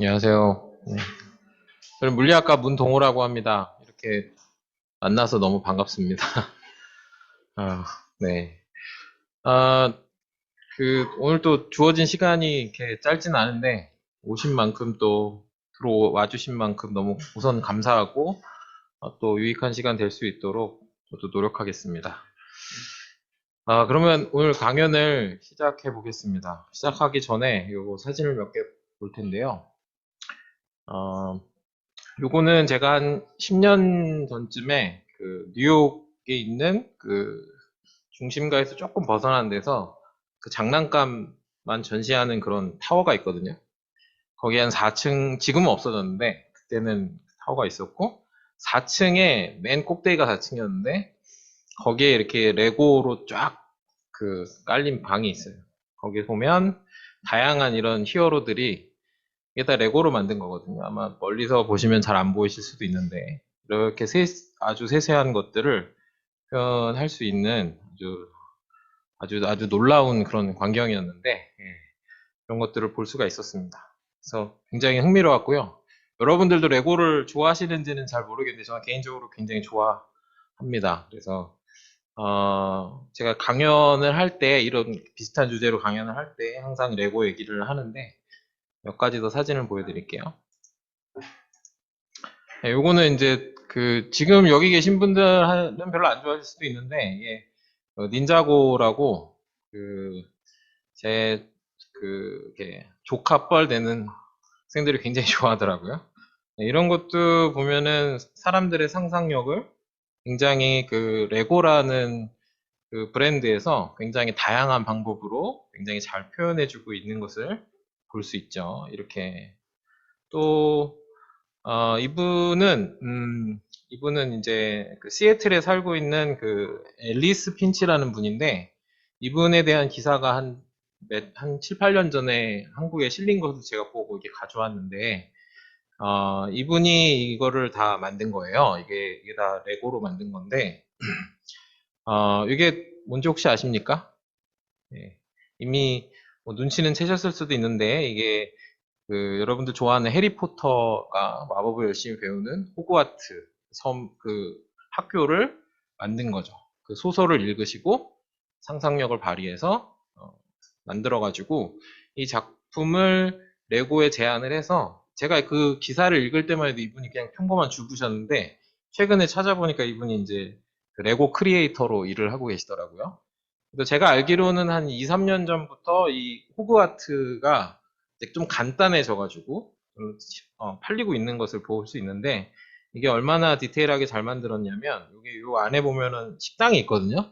안녕하세요. 저는 물리학과 문동호라고 합니다. 이렇게 만나서 너무 반갑습니다. 아, 네. 아, 오늘 또 주어진 시간이 이렇게 짧진 않은데, 오신 만큼 또 들어와 주신 만큼 너무 우선 감사하고, 또 유익한 시간 될 수 있도록 저도 노력하겠습니다. 그러면 오늘 강연을 시작해 보겠습니다. 시작하기 전에 요 사진을 몇 개 볼 텐데요. 어, 요거는 제가 한 10년 전쯤에 그 뉴욕에 있는 그 중심가에서 조금 벗어난 데서 그 장난감만 전시하는 그런 타워가 있거든요. 거기 한 4층, 지금은 없어졌는데 그때는 타워가 있었고 4층에 맨 꼭대기가 4층이었는데 거기에 이렇게 레고로 쫙 그 깔린 방이 있어요. 거기 보면 다양한 이런 히어로들이 이게 다 레고로 만든 거거든요. 아마 멀리서 보시면 잘 안 보이실 수도 있는데 이렇게 아주 세세한 것들을 표현할 수 있는 아주 놀라운 그런 광경이었는데 그런 것들을 볼 수가 있었습니다. 그래서 굉장히 흥미로웠고요. 여러분들도 레고를 좋아하시는지는 잘 모르겠는데 저는 개인적으로 굉장히 좋아합니다. 그래서 제가 강연을 할 때 이런 비슷한 주제로 강연을 할 때 항상 레고 얘기를 하는데 몇 가지 더 사진을 보여드릴게요. 네, 요거는 이제 지금 여기 계신 분들은 별로 안 좋아하실 수도 있는데 이게 닌자고라고 제 이렇게 조카뻘 되는 학생들이 굉장히 좋아하더라고요. 네, 이런 것도 보면은 사람들의 상상력을 굉장히 레고라는 그 브랜드에서 굉장히 다양한 방법으로 굉장히 잘 표현해주고 있는 것을 볼 수 있죠. 이렇게 또 이분은 이제 그 시애틀에 살고 있는 그 앨리스 핀치라는 분인데, 이분에 대한 기사가 한 7, 8년 전에 한국에 실린 것을 제가 보고 이게 가져왔는데, 이분이 이거를 다 만든 거예요. 이게 다 레고로 만든 건데, 이게 뭔지 혹시 아십니까? 예. 이미 뭐 눈치는 채셨을 수도 있는데, 이게 여러분들 좋아하는 해리포터가 마법을 열심히 배우는 호그와트 학교를 만든 거죠. 그 소설을 읽으시고 상상력을 발휘해서 만들어가지고 이 작품을 레고에 제안을 해서 제가 그 기사를 읽을 때만 해도 이분이 그냥 평범한 주부셨는데 최근에 찾아보니까 이분이 이제 그 레고 크리에이터로 일을 하고 계시더라고요. 그래서 제가 알기로는 한 2, 3년 전부터 이 호그와트가 이제 좀 간단해져가지고 좀 팔리고 있는 것을 볼 수 있는데 이게 얼마나 디테일하게 잘 만들었냐면 이게 요 안에 보면은 식당이 있거든요.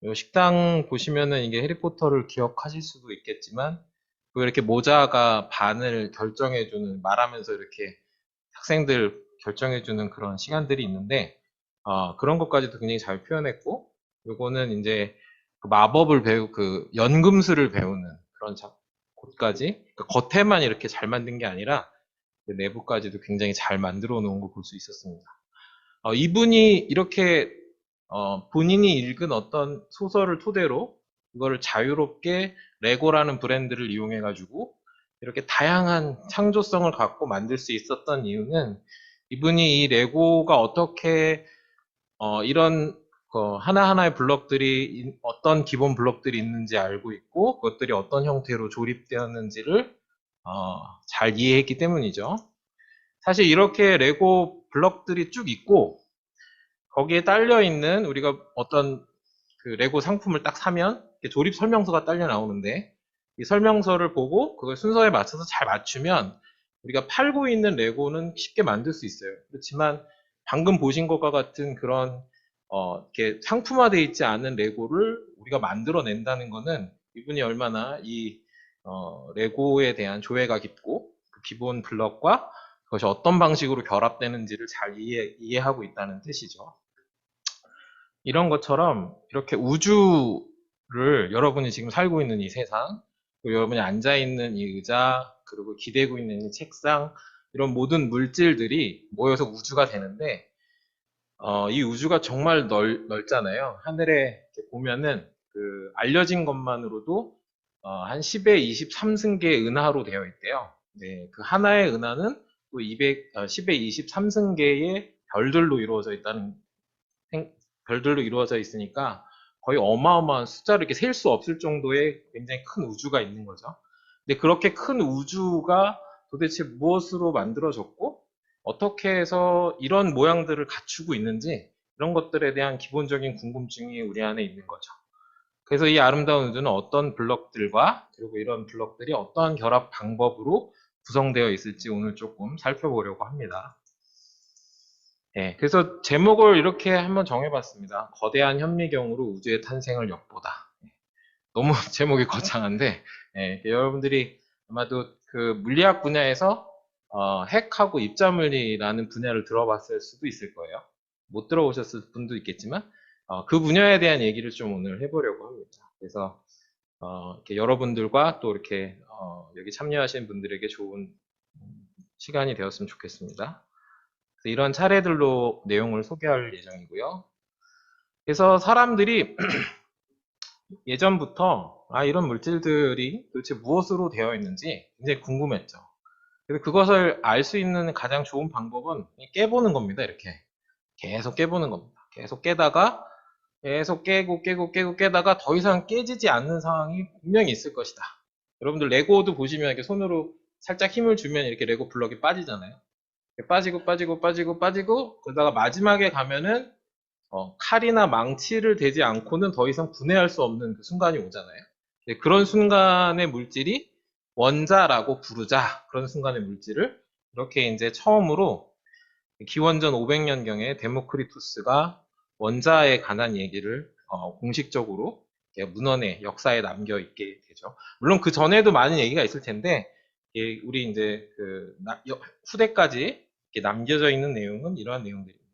요 식당 보시면은 이게 해리포터를 기억하실 수도 있겠지만 그 이렇게 모자가 반을 결정해주는 말하면서 이렇게 학생들 결정해주는 그런 시간들이 있는데 그런 것까지도 굉장히 잘 표현했고 요거는 이제 그 마법을 그 연금술을 배우는 그런 곳까지 그러니까 겉에만 이렇게 잘 만든 게 아니라 그 내부까지도 굉장히 잘 만들어 놓은 걸 볼 수 있었습니다. 이분이 이렇게 본인이 읽은 어떤 소설을 토대로 그거를 자유롭게 레고라는 브랜드를 이용해 가지고 이렇게 다양한 창조성을 갖고 만들 수 있었던 이유는 이분이 이 레고가 어떻게 이런 하나하나의 블럭들이 어떤 기본 블럭들이 있는지 알고 있고 그것들이 어떤 형태로 조립되었는지를 잘 이해했기 때문이죠. 사실 이렇게 레고 블럭들이 쭉 있고 거기에 딸려 있는 우리가 어떤 그 레고 상품을 딱 사면 조립 설명서가 딸려 나오는데 이 설명서를 보고 그걸 순서에 맞춰서 잘 맞추면 우리가 팔고 있는 레고는 쉽게 만들 수 있어요. 그렇지만 방금 보신 것과 같은 그런 이렇게 상품화되어 있지 않은 레고를 우리가 만들어낸다는 것은 이분이 얼마나 이 레고에 대한 조예가 깊고 그 기본 블럭과 그것이 어떤 방식으로 결합되는지를 잘 이해하고 있다는 뜻이죠. 이런 것처럼 이렇게 우주를 여러분이 지금 살고 있는 이 세상, 그리고 여러분이 앉아 있는 이 의자, 그리고 기대고 있는 이 책상, 이런 모든 물질들이 모여서 우주가 되는데, 이 우주가 정말 넓잖아요. 하늘에 이렇게 보면은 알려진 것만으로도 한 10의 23승계의 은하로 되어 있대요. 네, 그 하나의 은하는 또 10의 23승계의 별들로 이루어져 있다는, 별들로 이루어져 있으니까 거의 어마어마한 숫자를 이렇게 셀 수 없을 정도의 굉장히 큰 우주가 있는 거죠. 근데 그렇게 큰 우주가 도대체 무엇으로 만들어졌고, 어떻게 해서 이런 모양들을 갖추고 있는지, 이런 것들에 대한 기본적인 궁금증이 우리 안에 있는 거죠. 그래서 이 아름다운 우주는 어떤 블럭들과 그리고 이런 블럭들이 어떠한 결합 방법으로 구성되어 있을지 오늘 조금 살펴보려고 합니다. 네, 그래서 제목을 이렇게 한번 정해봤습니다. 거대한 현미경으로 우주의 탄생을 엿보다. 너무 제목이 거창한데, 여러분들이 아마도 그 물리학 분야에서 핵하고 입자물리라는 분야를 들어봤을 수도 있을 거예요. 못 들어보셨을 분도 있겠지만 그 분야에 대한 얘기를 좀 오늘 해보려고 합니다. 그래서 이렇게 여러분들과 또 이렇게 여기 참여하신 분들에게 좋은 시간이 되었으면 좋겠습니다. 그래서 이런 차례들로 내용을 소개할 예정이고요. 그래서 사람들이 예전부터 이런 물질들이 도대체 무엇으로 되어 있는지 굉장히 궁금했죠. 그래서 그것을 알 수 있는 가장 좋은 방법은 깨보는 겁니다. 이렇게 계속 깨보는 겁니다. 계속 깨다가 계속 깨고 깨다가 더 이상 깨지지 않는 상황이 분명히 있을 것이다. 여러분들 레고도 보시면 이렇게 손으로 살짝 힘을 주면 이렇게 레고 블럭이 빠지잖아요. 빠지고 그러다가 마지막에 가면은 칼이나 망치를 대지 않고는 더 이상 분해할 수 없는 그 순간이 오잖아요. 그런 순간의 물질이 원자라고 부르자. 그런 순간의 물질을 이렇게 이제 처음으로 기원전 500년경에 데모크리투스가 원자에 관한 얘기를 공식적으로 문헌에 역사에 남겨 있게 되죠. 물론 그 전에도 많은 얘기가 있을 텐데 우리 이제 그 후대까지 남겨져 있는 내용은 이러한 내용들입니다.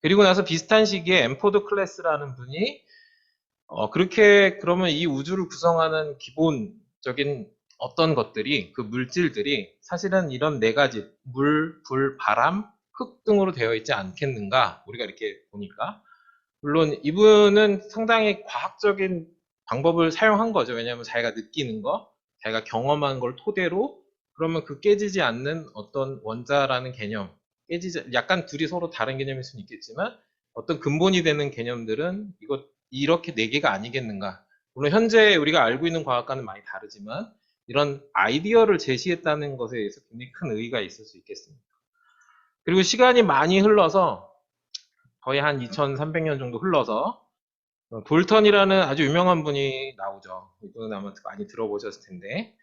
그리고 나서 비슷한 시기에 엠포드 클래스라는 분이 그렇게 그러면 이 우주를 구성하는 기본적인 어떤 것들이 그 물질들이 사실은 이런 네 가지 물, 불, 바람, 흙 등으로 되어 있지 않겠는가 우리가 이렇게 보니까 물론 이분은 상당히 과학적인 방법을 사용한 거죠. 왜냐하면 자기가 느끼는 거, 자기가 경험한 걸 토대로 그러면 그 깨지지 않는 어떤 원자라는 개념, 깨지지 약간 둘이 서로 다른 개념일 수는 있겠지만 어떤 근본이 되는 개념들은 이렇게 네 개가 아니겠는가. 물론 현재 우리가 알고 있는 과학과는 많이 다르지만 이런 아이디어를 제시했다는 것에 의해서 굉장히 큰 의의가 있을 수 있겠습니다. 그리고 시간이 많이 흘러서 거의 한 2300년 정도 흘러서 볼턴이라는 아주 유명한 분이 나오죠. 이분은 아마 많이 들어보셨을 텐데.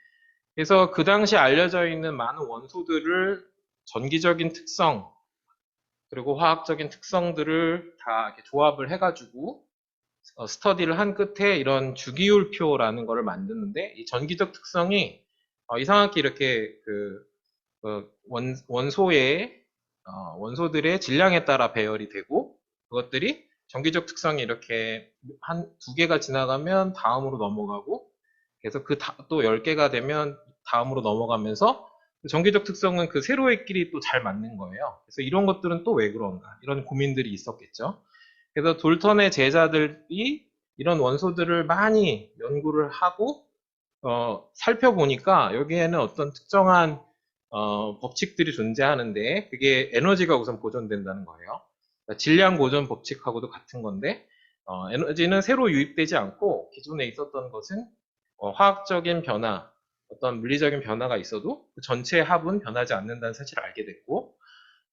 그래서 그 당시 알려져 있는 많은 원소들을 전기적인 특성, 그리고 화학적인 특성들을 다 이렇게 조합을 해가지고 스터디를 한 끝에 이런 주기율표라는 거를 만드는데 이 전기적 특성이 이상하게 이렇게 원소들의 질량에 따라 배열이 되고 그것들이 전기적 특성이 이렇게 한 두 개가 지나가면 다음으로 넘어가고 그래서 또 10개가 되면 다음으로 넘어가면서 전기적 특성은 그 세로의끼리 또 잘 맞는 거예요. 그래서 이런 것들은 또 왜 그런가 이런 고민들이 있었겠죠. 그래서 돌턴의 제자들이 이런 원소들을 많이 연구를 하고 살펴보니까 여기에는 어떤 특정한 법칙들이 존재하는데 그게 에너지가 우선 보존된다는 거예요. 그러니까 질량 보존 법칙하고도 같은 건데 에너지는 새로 유입되지 않고 기존에 있었던 것은 화학적인 변화, 어떤 물리적인 변화가 있어도 그 전체의 합은 변하지 않는다는 사실을 알게 됐고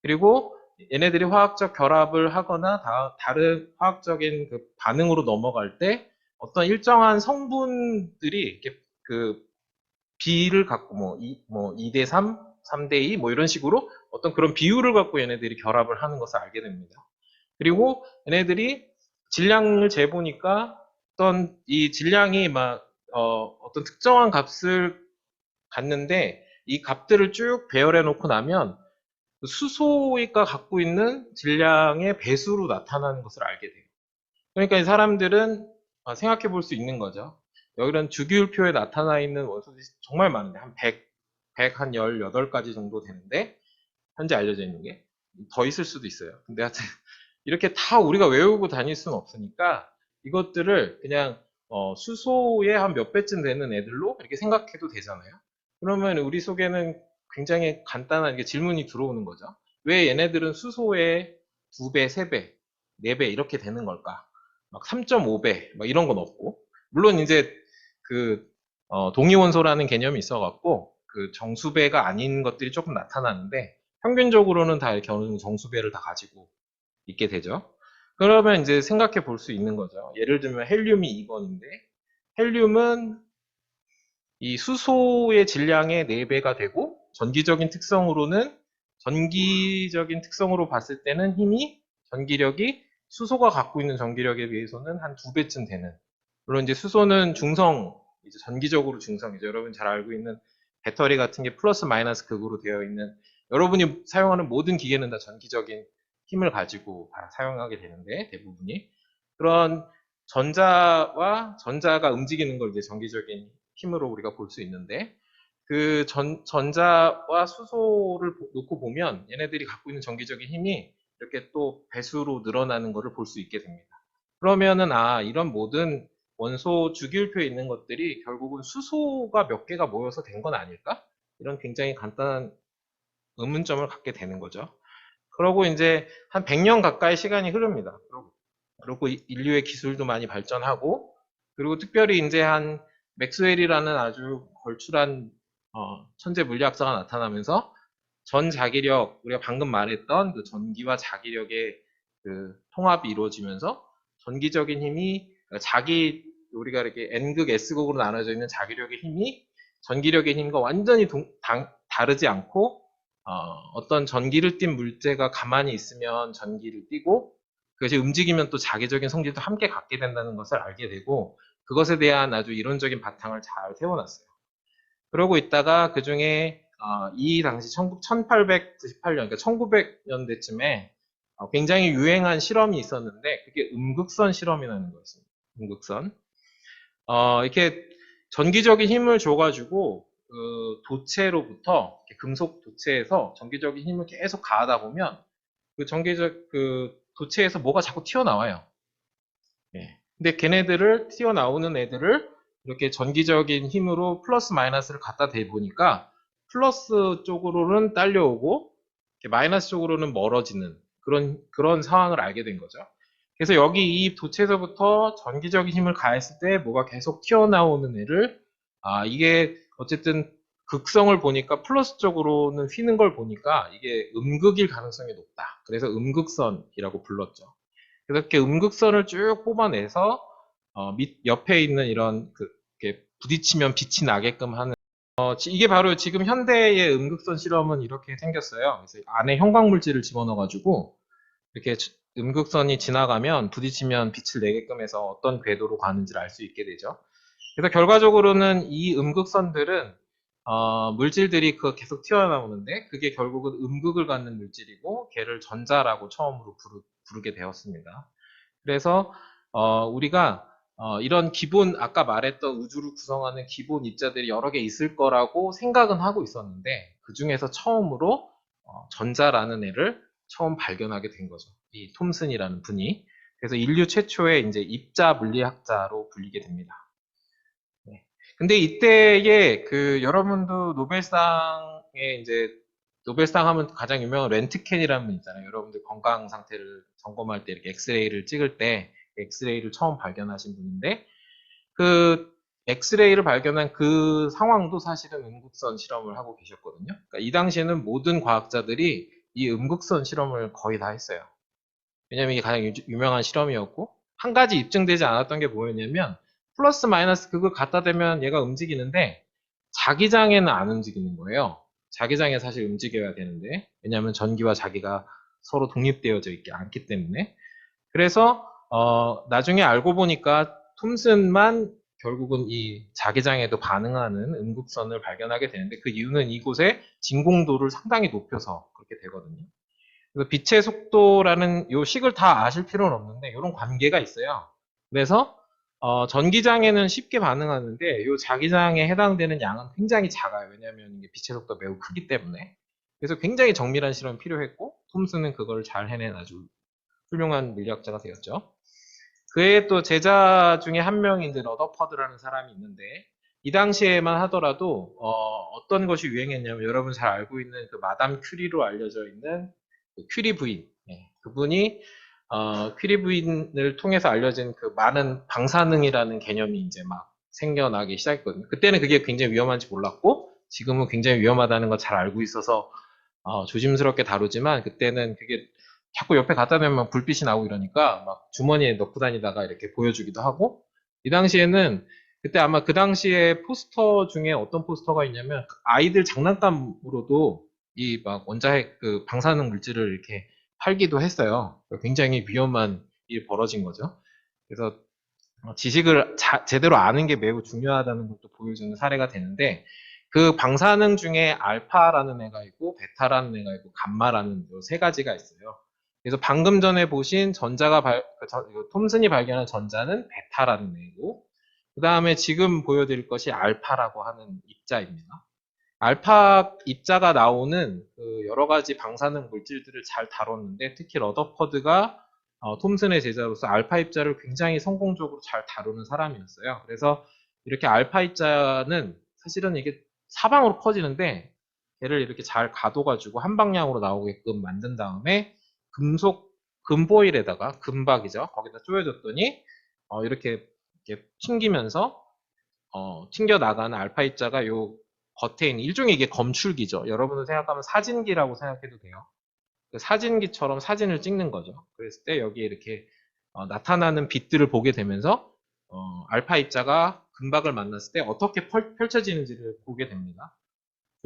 그리고 얘네들이 화학적 결합을 하거나 다른 화학적인 그 반응으로 넘어갈 때 어떤 일정한 성분들이 이렇게 그 비를 갖고 뭐 2대 3, 3대 2 뭐 이런 식으로 어떤 그런 비율을 갖고 얘네들이 결합을 하는 것을 알게 됩니다. 그리고 얘네들이 질량을 재보니까 어떤 이 질량이 어떤 특정한 값을 갖는데 이 값들을 쭉 배열해 놓고 나면 수소가 갖고 있는 질량의 배수로 나타나는 것을 알게 돼요. 그러니까 이 사람들은 생각해 볼 수 있는 거죠. 이런 주기율표에 나타나 있는 원소들이 정말 많은데 한 100, 한 18가지 정도 되는데 현재 알려져 있는 게 더 있을 수도 있어요. 근데 하여튼 이렇게 다 우리가 외우고 다닐 수는 없으니까 이것들을 그냥 수소의 한 몇 배쯤 되는 애들로 이렇게 생각해도 되잖아요. 그러면 우리 속에는 굉장히 간단한 질문이 들어오는 거죠. 왜 얘네들은 수소의 2배, 3배, 4배 이렇게 되는 걸까? 막 3.5배, 막 이런 건 없고. 물론 이제 그 동위원소라는 개념이 있어갖고 그 정수배가 아닌 것들이 조금 나타나는데 평균적으로는 다 이렇게 어느 정도 정수배를 다 가지고 있게 되죠. 그러면 이제 생각해 볼 수 있는 거죠. 예를 들면 헬륨이 2번인데 헬륨은 이 수소의 질량의 4배가 되고 전기적인 특성으로 봤을 때는 전기력이 수소가 갖고 있는 전기력에 비해서는 한 2배쯤 되는. 물론 이제 수소는 이제 전기적으로 중성이죠. 여러분 잘 알고 있는 배터리 같은 게 플러스 마이너스 극으로 되어 있는, 여러분이 사용하는 모든 기계는 다 전기적인 힘을 가지고 다 사용하게 되는데, 대부분이. 그런 전자가 움직이는 걸 이제 전기적인 힘으로 우리가 볼 수 있는데, 그 전자와 수소를 놓고 보면 얘네들이 갖고 있는 전기적인 힘이 이렇게 또 배수로 늘어나는 것을 볼 수 있게 됩니다. 그러면은 이런 모든 원소 주기율표에 있는 것들이 결국은 수소가 몇 개가 모여서 된 건 아닐까? 이런 굉장히 간단한 의문점을 갖게 되는 거죠. 그러고 이제 한 100년 가까이 시간이 흐릅니다. 그리고 인류의 기술도 많이 발전하고, 그리고 특별히 이제 한 맥스웰이라는 아주 걸출한 천재 물리학자가 나타나면서 전자기력, 우리가 방금 말했던 그 전기와 자기력의 그 통합이 이루어지면서 전기적인 힘이, 우리가 이렇게 N극, S극으로 나눠져 있는 자기력의 힘이 전기력의 힘과 완전히 다르지 않고, 어떤 전기를 띤 물체가 가만히 있으면 전기를 띠고, 그것이 움직이면 또 자기적인 성질도 함께 갖게 된다는 것을 알게 되고, 그것에 대한 아주 이론적인 바탕을 잘 세워놨어요. 그러고 있다가 그 중에 이 당시 1898년, 그러니까 1900년대쯤에 굉장히 유행한 실험이 있었는데, 그게 음극선 실험이라는 거였습니다. 음극선. 이렇게 전기적인 힘을 줘가지고 그 도체로부터, 금속 도체에서 전기적인 힘을 계속 가하다 보면 그 도체에서 뭐가 자꾸 튀어나와요. 예. 근데 튀어나오는 애들을 이렇게 전기적인 힘으로 플러스 마이너스를 갖다 대보니까 플러스 쪽으로는 딸려오고 마이너스 쪽으로는 멀어지는 그런 상황을 알게 된 거죠. 그래서 여기 이 도체에서부터 전기적인 힘을 가했을 때 뭐가 계속 튀어나오는 애를, 이게 어쨌든 극성을 보니까 플러스 쪽으로는 휘는 걸 보니까 이게 음극일 가능성이 높다. 그래서 음극선이라고 불렀죠. 그래서 이렇게 음극선을 쭉 뽑아내서 옆에 있는 이렇게 부딪히면 빛이 나게끔 하는, 이게 바로 지금 현대의 음극선 실험은 이렇게 생겼어요. 그래서 안에 형광물질을 집어넣어가지고 이렇게 음극선이 지나가면 부딪히면 빛을 내게끔 해서 어떤 궤도로 가는지를 알 수 있게 되죠. 그래서 결과적으로는 이 음극선들은 물질들이 계속 튀어나오는데, 그게 결국은 음극을 갖는 물질이고 걔를 전자라고 처음으로 부르게 되었습니다. 그래서 우리가 이런 아까 말했던 우주를 구성하는 기본 입자들이 여러 개 있을 거라고 생각은 하고 있었는데, 그 중에서 처음으로 전자라는 애를 처음 발견하게 된 거죠. 이 톰슨이라는 분이. 그래서 인류 최초의 이제 입자 물리학자로 불리게 됩니다. 네. 근데 이때에 여러분도 노벨상 하면 가장 유명한 렌트겐이라는 분 있잖아요. 여러분들 건강 상태를 점검할 때 이렇게 엑스레이를 찍을 때 엑스레이를 처음 발견하신 분인데, 그 엑스레이를 발견한 그 상황도 사실은 음극선 실험을 하고 계셨거든요. 그러니까 이 당시에는 모든 과학자들이 이 음극선 실험을 거의 다 했어요. 왜냐면 이게 가장 유명한 실험이었고, 한 가지 입증되지 않았던 게 뭐였냐면, 플러스 마이너스 그걸 갖다 대면 얘가 움직이는데 자기장에는 안 움직이는 거예요. 자기장에 사실 움직여야 되는데, 왜냐하면 전기와 자기가 서로 독립되어져 있지 않기 때문에. 그래서 나중에 알고 보니까 톰슨만 결국은 이 자기장에도 반응하는 음극선을 발견하게 되는데, 그 이유는 이곳에 진공도를 상당히 높여서 그렇게 되거든요. 그래서 빛의 속도라는 요 식을 다 아실 필요는 없는데 이런 관계가 있어요. 그래서 전기장에는 쉽게 반응하는데 요 자기장에 해당되는 양은 굉장히 작아요. 왜냐하면 이게 빛의 속도가 매우 크기 때문에. 그래서 굉장히 정밀한 실험이 필요했고, 톰슨은 그걸 잘 해낸 아주 훌륭한 물리학자가 되었죠. 그의 또 제자 중에 한 명이 이제 러더퍼드라는 사람이 있는데, 이 당시에만 하더라도 어떤 것이 유행했냐면 여러분 잘 알고 있는 그 마담 큐리로 알려져 있는 그 큐리 부인, 예, 그분이 큐리 부인을 통해서 알려진 그 많은 방사능이라는 개념이 이제 막 생겨나기 시작했거든요. 그때는 그게 굉장히 위험한지 몰랐고 지금은 굉장히 위험하다는 걸 잘 알고 있어서 조심스럽게 다루지만 그때는 그게 자꾸 옆에 갖다 대면 불빛이 나오고 이러니까 막 주머니에 넣고 다니다가 이렇게 보여주기도 하고 이 당시에는 그때 아마 그 당시에 포스터 중에 어떤 포스터가 있냐면 아이들 장난감으로도 이 막 원자핵 그 방사능 물질을 이렇게 팔기도 했어요. 굉장히 위험한 일이 벌어진 거죠. 그래서 지식을 제대로 아는 게 매우 중요하다는 것도 보여주는 사례가 되는데 그 방사능 중에 알파라는 애가 있고 베타라는 애가 있고 감마라는 세 가지가 있어요. 그래서 방금 전에 보신 톰슨이 발견한 전자는 베타라는 애고 그 다음에 지금 보여드릴 것이 알파라고 하는 입자입니다. 알파 입자가 나오는 그 여러 가지 방사능 물질들을 잘 다뤘는데 특히 러더퍼드가 톰슨의 제자로서 알파 입자를 굉장히 성공적으로 잘 다루는 사람이었어요. 그래서 이렇게 알파 입자는 사실은 이게 사방으로 퍼지는데 걔를 이렇게 잘 가둬가지고 한 방향으로 나오게끔 만든 다음에 금보일에다가 금박이죠. 거기다 쪼여줬더니 이렇게 튕기면서 튕겨 나가는 알파 입자가 요 겉에 있는 일종의 이게 검출기죠. 여러분은 생각하면 사진기라고 생각해도 돼요. 그 사진기처럼 사진을 찍는 거죠. 그랬을 때 여기에 이렇게 나타나는 빛들을 보게 되면서 알파 입자가 금박을 만났을 때 어떻게 펼쳐지는지를 보게 됩니다.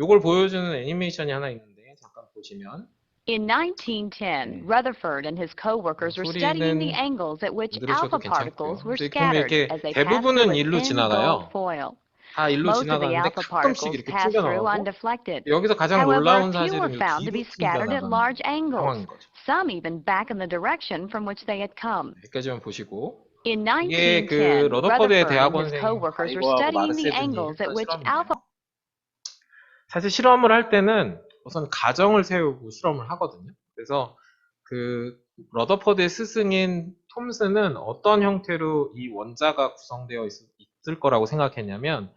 이걸 보여주는 애니메이션이 하나 있는데 잠깐 보시면 In 1910, Rutherford and his co-workers were studying the 소리는 angles at which 안 alpha 들으셔도 particles 괜찮고요. were 근데 그러면 scattered as 이렇게 they passed through 대부분은 a 일로 thin gold 지나가요. foil. 다 일로 Most of the 지나가는데 alpha 가끔씩 particles 이렇게 passed 튕겨 through 나오고 undeflected. 여기서 가장 However, 놀라운 few were 사실은 found to 뒤로 be 튕겨 scattered at 나가는 large angles, 상황인 거죠. some even back in the direction from which they had come. 여기까지만 보시고 In 이게 그 1910, 러더퍼드의 Rutherford and his 대학원생 co-workers were 가이거하고 studying the 마르세든이 angles at 했던 which alpha 실험이에요. 사실 실험을 할 때는 우선 가정을 세우고 실험을 하거든요. 그래서 그 러더퍼드의 스승인 톰슨은 어떤 형태로 이 원자가 구성되어 있을 거라고 생각했냐면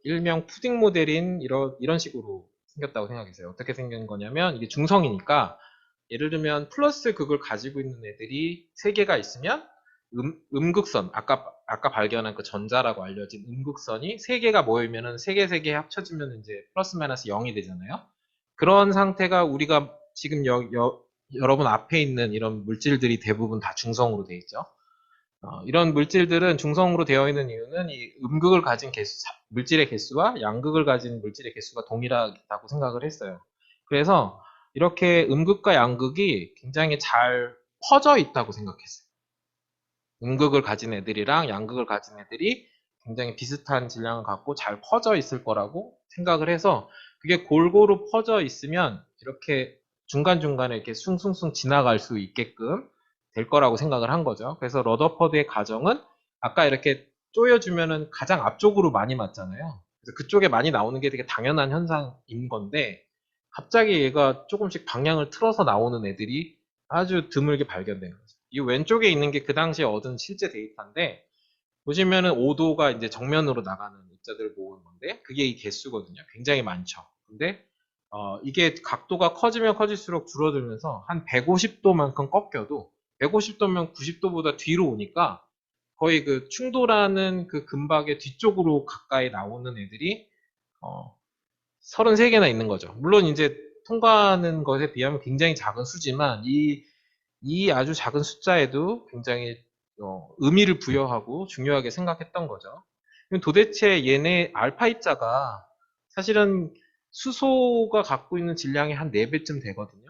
일명 푸딩 모델인 이런 식으로 생겼다고 생각했어요. 어떻게 생긴 거냐면 이게 중성이니까 예를 들면 플러스 극을 가지고 있는 애들이 세 개가 있으면 음극선 아까 발견한 그 전자라고 알려진 음극선이 세 개가 모이면은 세 개 합쳐지면 이제 플러스 마이너스 0이 되잖아요. 그런 상태가 우리가 지금 여러분 앞에 있는 이런 물질들이 대부분 다 중성으로 되어 있죠. 이런 물질들은 중성으로 되어 있는 이유는 이 음극을 가진 물질의 개수와 양극을 가진 물질의 개수가 동일하다고 생각을 했어요. 그래서 이렇게 음극과 양극이 굉장히 잘 퍼져 있다고 생각했어요. 음극을 가진 애들이랑 양극을 가진 애들이 굉장히 비슷한 질량을 갖고 잘 퍼져 있을 거라고 생각을 해서 그게 골고루 퍼져 있으면 이렇게 중간중간에 이렇게 숭숭숭 지나갈 수 있게끔 될 거라고 생각을 한 거죠. 그래서 러더퍼드의 가정은 아까 이렇게 쪼여주면은 가장 앞쪽으로 많이 맞잖아요. 그래서 그쪽에 많이 나오는 게 되게 당연한 현상인 건데 갑자기 얘가 조금씩 방향을 틀어서 나오는 애들이 아주 드물게 발견된 거죠. 이 왼쪽에 있는 게 그 당시에 얻은 실제 데이터인데 보시면은 5도가 이제 정면으로 나가는 입자들을 모은 건데 그게 이 개수거든요. 굉장히 많죠. 근데 이게 각도가 커지면 커질수록 줄어들면서 한 150도만큼 꺾여도 150도면 90도보다 뒤로 오니까 거의 그 충돌하는 그 금박의 뒤쪽으로 가까이 나오는 애들이 33개나 있는 거죠. 물론 이제 통과하는 것에 비하면 굉장히 작은 수지만 이 아주 작은 숫자에도 굉장히 의미를 부여하고 중요하게 생각했던 거죠. 그럼 도대체 얘네 알파 입자가 사실은 수소가 갖고 있는 질량이 한 4배쯤 되거든요.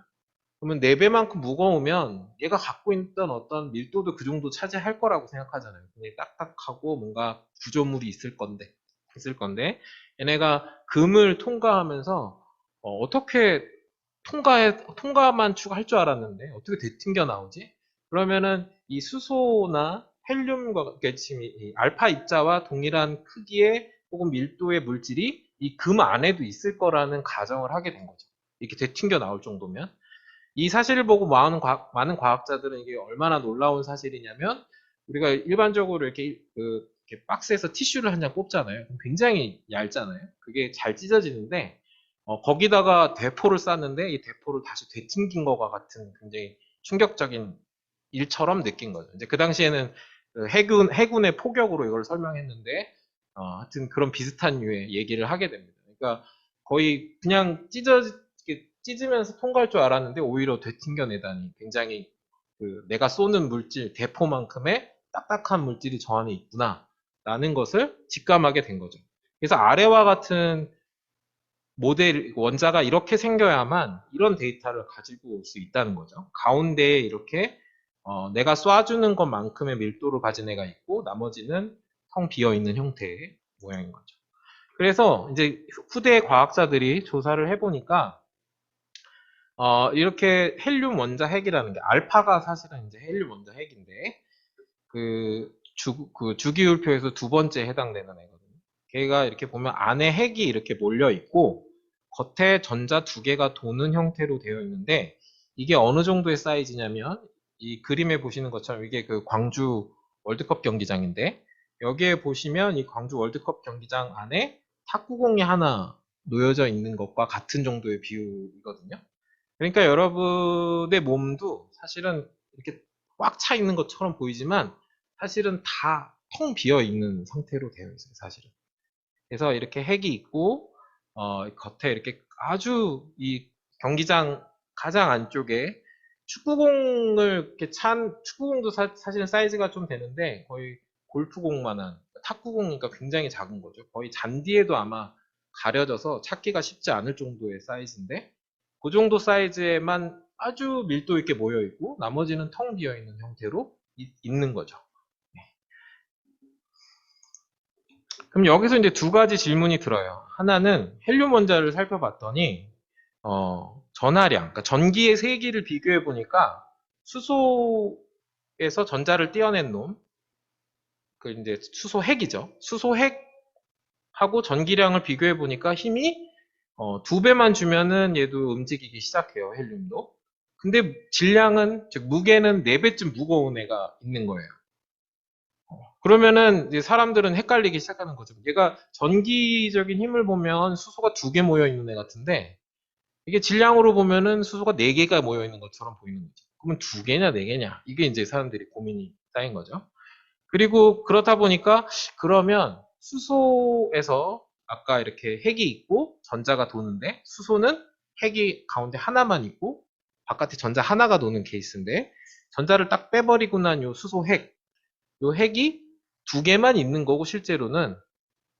그러면 4배만큼 무거우면 얘가 갖고 있던 어떤 밀도도 그 정도 차지할 거라고 생각하잖아요. 굉장히 딱딱하고 뭔가 구조물이 있을 건데 얘네가 금을 통과하면서 어떻게 통과만 할 줄 알았는데 어떻게 되튕겨 나오지? 그러면은 이 수소나 헬륨과 같이 이 알파 입자와 동일한 크기의 혹은 밀도의 물질이 이 금 안에도 있을 거라는 가정을 하게 된 거죠. 이렇게 되튕겨 나올 정도면. 이 사실을 보고 많은 과학자들은 이게 얼마나 놀라운 사실이냐면 우리가 일반적으로 이렇게 그 이렇게 박스에서 티슈를 한 장 뽑잖아요. 그럼 굉장히 얇잖아요. 그게 잘 찢어지는데 거기다가 대포를 쌌는데 이 대포를 다시 되튕긴 것과 같은 굉장히 충격적인 일처럼 느낀 거죠. 이제 그 당시에는 그 해군의 포격으로 이걸 설명했는데 하여튼 그런 비슷한 류의 얘기를 하게 됩니다. 그러니까 거의 그냥 찢으면서 통과할 줄 알았는데 오히려 되튕겨내다니 굉장히 그 내가 쏘는 물질 대포만큼의 딱딱한 물질이 저 안에 있구나라는 것을 직감하게 된 거죠. 그래서 아래와 같은 모델 원자가 이렇게 생겨야만 이런 데이터를 가지고 올 수 있다는 거죠. 가운데에 이렇게 내가 쏴주는 것만큼의 밀도를 가진 애가 있고 나머지는 텅 비어 있는 형태의 모양인 거죠. 그래서 이제 후대 과학자들이 조사를 해보니까 이렇게 헬륨 원자 핵이라는 게 알파가 사실은 이제 헬륨 원자 핵인데 그 주기율표에서 두 번째 해당되는 애거든요. 걔가 이렇게 보면 안에 핵이 이렇게 몰려 있고 겉에 전자 두 개가 도는 형태로 되어 있는데 이게 어느 정도의 사이즈냐면 이 그림에 보시는 것처럼 이게 그 광주 월드컵 경기장인데 여기에 보시면 이 광주 월드컵 경기장 안에 탁구공이 하나 놓여져 있는 것과 같은 정도의 비율이거든요. 그러니까 여러분의 몸도 사실은 이렇게 꽉 차 있는 것처럼 보이지만 사실은 다 텅 비어 있는 상태로 되어 있어요, 사실은. 그래서 이렇게 핵이 있고, 겉에 이렇게 아주 이 경기장 가장 안쪽에 축구공을 이렇게 축구공도 사실은 사이즈가 좀 되는데 거의 골프공만한, 탁구공이니까 굉장히 작은 거죠. 거의 잔디에도 아마 가려져서 찾기가 쉽지 않을 정도의 사이즈인데, 그 정도 사이즈에만 아주 밀도 있게 모여 있고, 나머지는 텅 비어 있는 형태로 있는 거죠. 그럼 여기서 이제 두 가지 질문이 들어요. 하나는 헬륨 원자를 살펴봤더니 전하량, 그러니까 전기의 세기를 비교해 보니까 수소에서 전자를 떼어낸 놈, 그 이제 수소핵이죠. 수소핵하고 전기량을 비교해 보니까 힘이 두 배만 주면은 얘도 움직이기 시작해요, 헬륨도. 근데 질량은, 즉 무게는 네 배쯤 무거운 애가 있는 거예요. 그러면은 이제 사람들은 헷갈리기 시작하는 거죠. 얘가 전기적인 힘을 보면 수소가 두 개 모여 있는 애 같은데 이게 질량으로 보면은 수소가 네 개가 모여 있는 것처럼 보이는 거죠. 그러면 두 개냐 네 개냐 이게 이제 사람들이 고민이 쌓인 거죠. 그리고 그렇다 보니까 그러면 수소에서 아까 이렇게 핵이 있고 전자가 도는데 수소는 핵이 가운데 하나만 있고 바깥에 전자 하나가 도는 케이스인데 전자를 딱 빼버리고 난 요 수소 핵, 요 핵이 두 개만 있는 거고 실제로는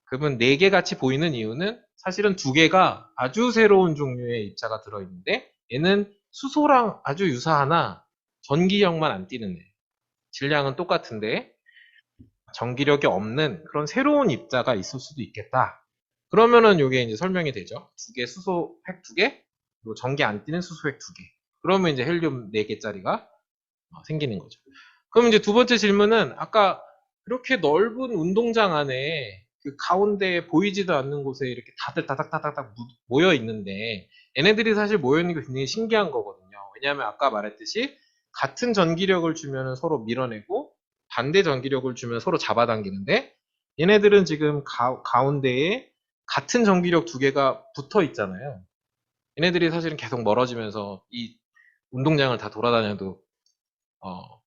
그러면 네 개 같이 보이는 이유는 사실은 두 개가 아주 새로운 종류의 입자가 들어있는데 얘는 수소랑 아주 유사하나 전기력만 안 띠는 애. 질량은 똑같은데 전기력이 없는 그런 새로운 입자가 있을 수도 있겠다. 그러면은 이게 이제 설명이 되죠. 두 개 수소 핵 두 개, 그리고 전기 안 띠는 수소 핵 두 개. 그러면 이제 헬륨 4개짜리가 생기는 거죠. 그럼 이제 두 번째 질문은 아까 그렇게 넓은 운동장 안에 그 가운데 보이지도 않는 곳에 이렇게 다들 다닥다닥 모여 있는데 얘네들이 사실 모여 있는 게 굉장히 신기한 거거든요. 왜냐하면 아까 말했듯이 같은 전기력을 주면 서로 밀어내고 반대 전기력을 주면 서로 잡아당기는데 얘네들은 지금 가운데에 같은 전기력 두 개가 붙어 있잖아요. 얘네들이 사실은 계속 멀어지면서 이 운동장을 다 돌아다녀도